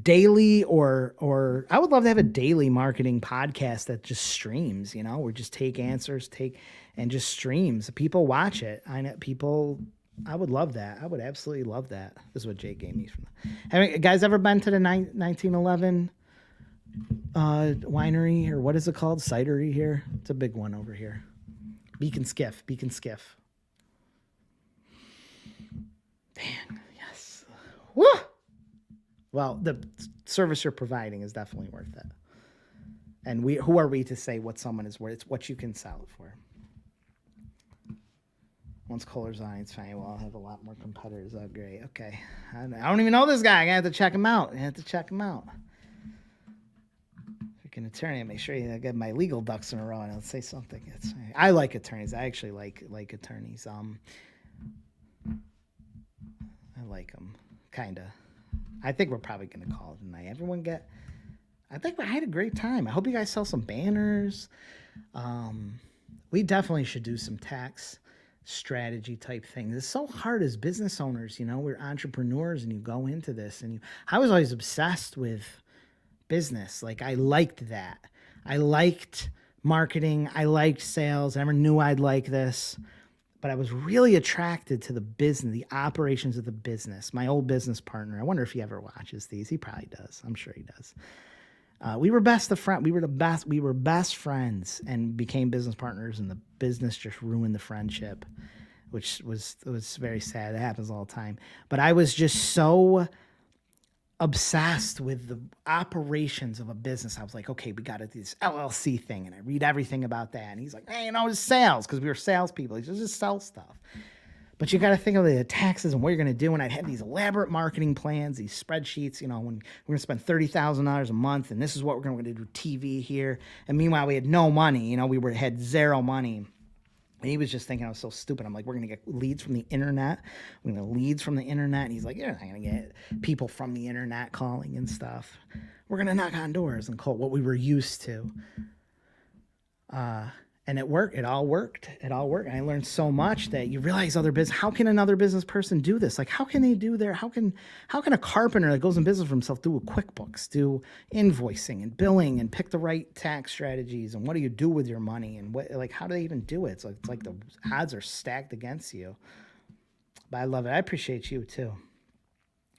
daily or I would love to have a daily marketing podcast that just streams, you know, or just take answers, and just streams. People watch it. I know people. I would love that. I would absolutely love that. This is what Jake gave me. Have you guys ever been to the 1911 winery, or what is it called? Cidery here. It's a big one over here. Beacon Skiff. Dang, yes. Woo! Well, the service you're providing is definitely worth it. And who are we to say what someone is worth? It's what you can sell it for. Once Kohler's on, it's fine. Well, I'll have a lot more competitors. Oh, great. Okay. I don't even know this guy. I have to check him out. Freaking attorney. Make sure I get my legal ducks in a row and I'll say something. I like attorneys. I actually like attorneys. I like them. Kind of. I think we're probably going to call it tonight. I think I had a great time. I hope you guys sell some banners. We definitely should do some tax strategy type things. It's so hard as business owners, you know, we're entrepreneurs and you go into this and I was always obsessed with business. Like I liked that. I liked marketing. I liked sales. I never knew I'd like this, but I was really attracted to the business, the operations of the business. My old business partner, I wonder if he ever watches these. He probably does. I'm sure he does. We were best friends. We were best friends and became business partners, and the business just ruined the friendship, which was very sad. It happens all the time. But I was just so obsessed with the operations of a business. I was like, okay, we got to do this LLC thing, and I read everything about that. And he's like, hey, you know, it's sales, because we were salespeople. He just sell stuff. But you got to think of the taxes and what you're going to do. And I'd have these elaborate marketing plans, these spreadsheets, you know, when we're going to spend $30,000 a month, and this is what we're going to do TV here. And meanwhile, we had no money. You know, had zero money. And he was just thinking I was so stupid. I'm like, we're going to get leads from the internet. We're going to leads from the internet. And he's like, you're not going to get people from the internet calling and stuff. We're going to knock on doors and call what we were used to. And it worked. It all worked. And I learned so much that you realize how can another business person do this? Like, how can they do how can a carpenter that goes in business for himself do a QuickBooks, do invoicing and billing and pick the right tax strategies? And what do you do with your money? And how do they even do it? It's like the odds are stacked against you. But I love it. I appreciate you too.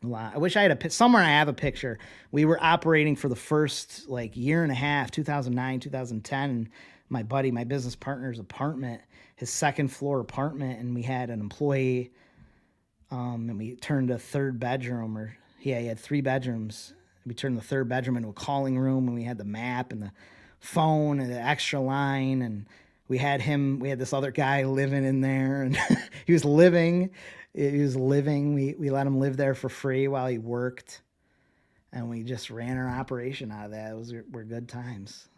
A lot. I wish I had somewhere I have a picture. We were operating for the first year and a half, 2009, 2010. And my business partner's apartment, his second floor apartment, and we had an employee, and we turned a third bedroom, he had 3 bedrooms. We turned the third bedroom into a calling room, and we had the map and the phone and the extra line, and we had this other guy living in there, and he was living. We let him live there for free while he worked, and we just ran our operation out of that. Were good times.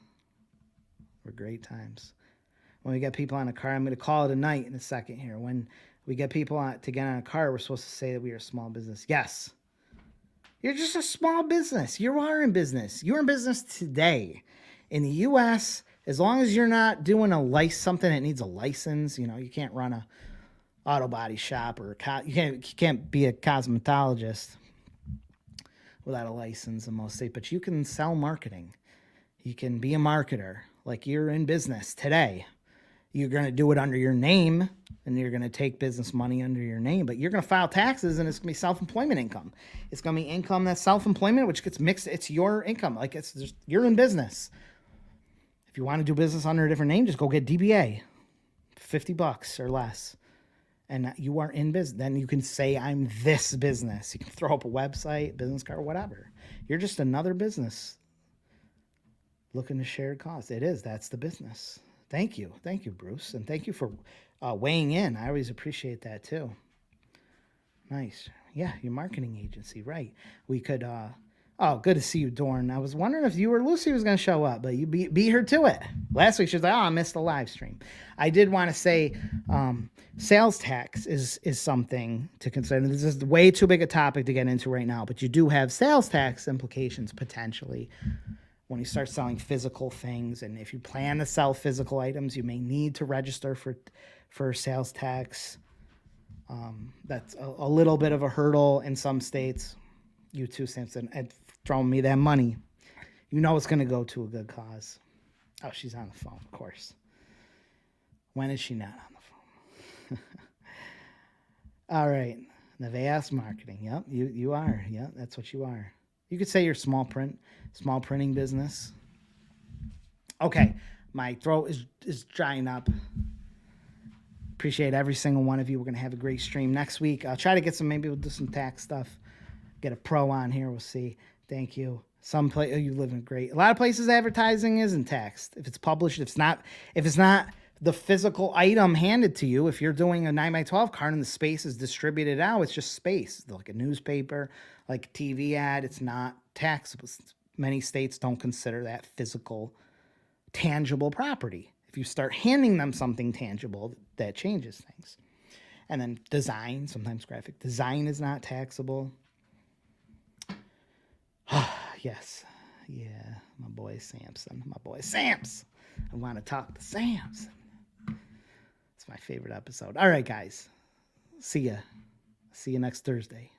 Were great times. When we get people on a car, I'm going to call it a night in a second here. When we get people to get on a car, we're supposed to say that we are a small business. Yes. You're just a small business. You are in business. You're in business today. In the U.S., as long as you're not doing something that needs a license, you know, you can't run a auto body shop or you can't be a cosmetologist without a license in most states, but you can sell marketing. You can be a marketer. Like, you're in business today. You're going to do it under your name, and you're going to take business money under your name, but you're going to file taxes, and it's going to be self-employment income. It's going to be income that's self-employment, which gets mixed. It's your income. You're in business. If you want to do business under a different name, just go get DBA, $50 or less. and you are in business, then you can say, I'm this business. You can throw up a website, business card, whatever. You're just another business looking to share costs. It is. That's the business. Thank you. Thank you, Bruce. And thank you for weighing in. I always appreciate that too. Nice. Yeah, your marketing agency, right. We could, oh, good to see you, Dorn. I was wondering if you or Lucy was going to show up, but you beat her to it. Last week she was like, oh, I missed the live stream. I did want to say sales tax is something to consider. This is way too big a topic to get into right now, but you do have sales tax implications potentially when you start selling physical things. And if you plan to sell physical items, you may need to register for sales tax. That's a little bit of a hurdle in some states. You too, Simpson, and throwing me that money. You know it's going to go to a good cause. Oh, she's on the phone, of course. When is she not on the phone? All right. Nevaeh Marketing. Yep, you are. Yep, that's what you are. You could say you're small printing business. Okay, my throat is drying up. Appreciate every single one of you. We're going to have a great stream next week. I'll try to get maybe we'll do some tax stuff. Get a pro on here. We'll see. Thank you. Some place you live in great. A lot of places advertising isn't taxed. If it's published, if it's not the physical item handed to you, if you're doing a 9x12 card and the space is distributed out, it's just space. Like a newspaper, like a TV ad, it's not taxable. Many states don't consider that physical, tangible property. If you start handing them something tangible, that changes things. And then design, sometimes graphic design is not taxable. Yes. Yeah, my boy Samson. I want to talk to Samson. It's my favorite episode. All right, guys. See ya. See you next Thursday.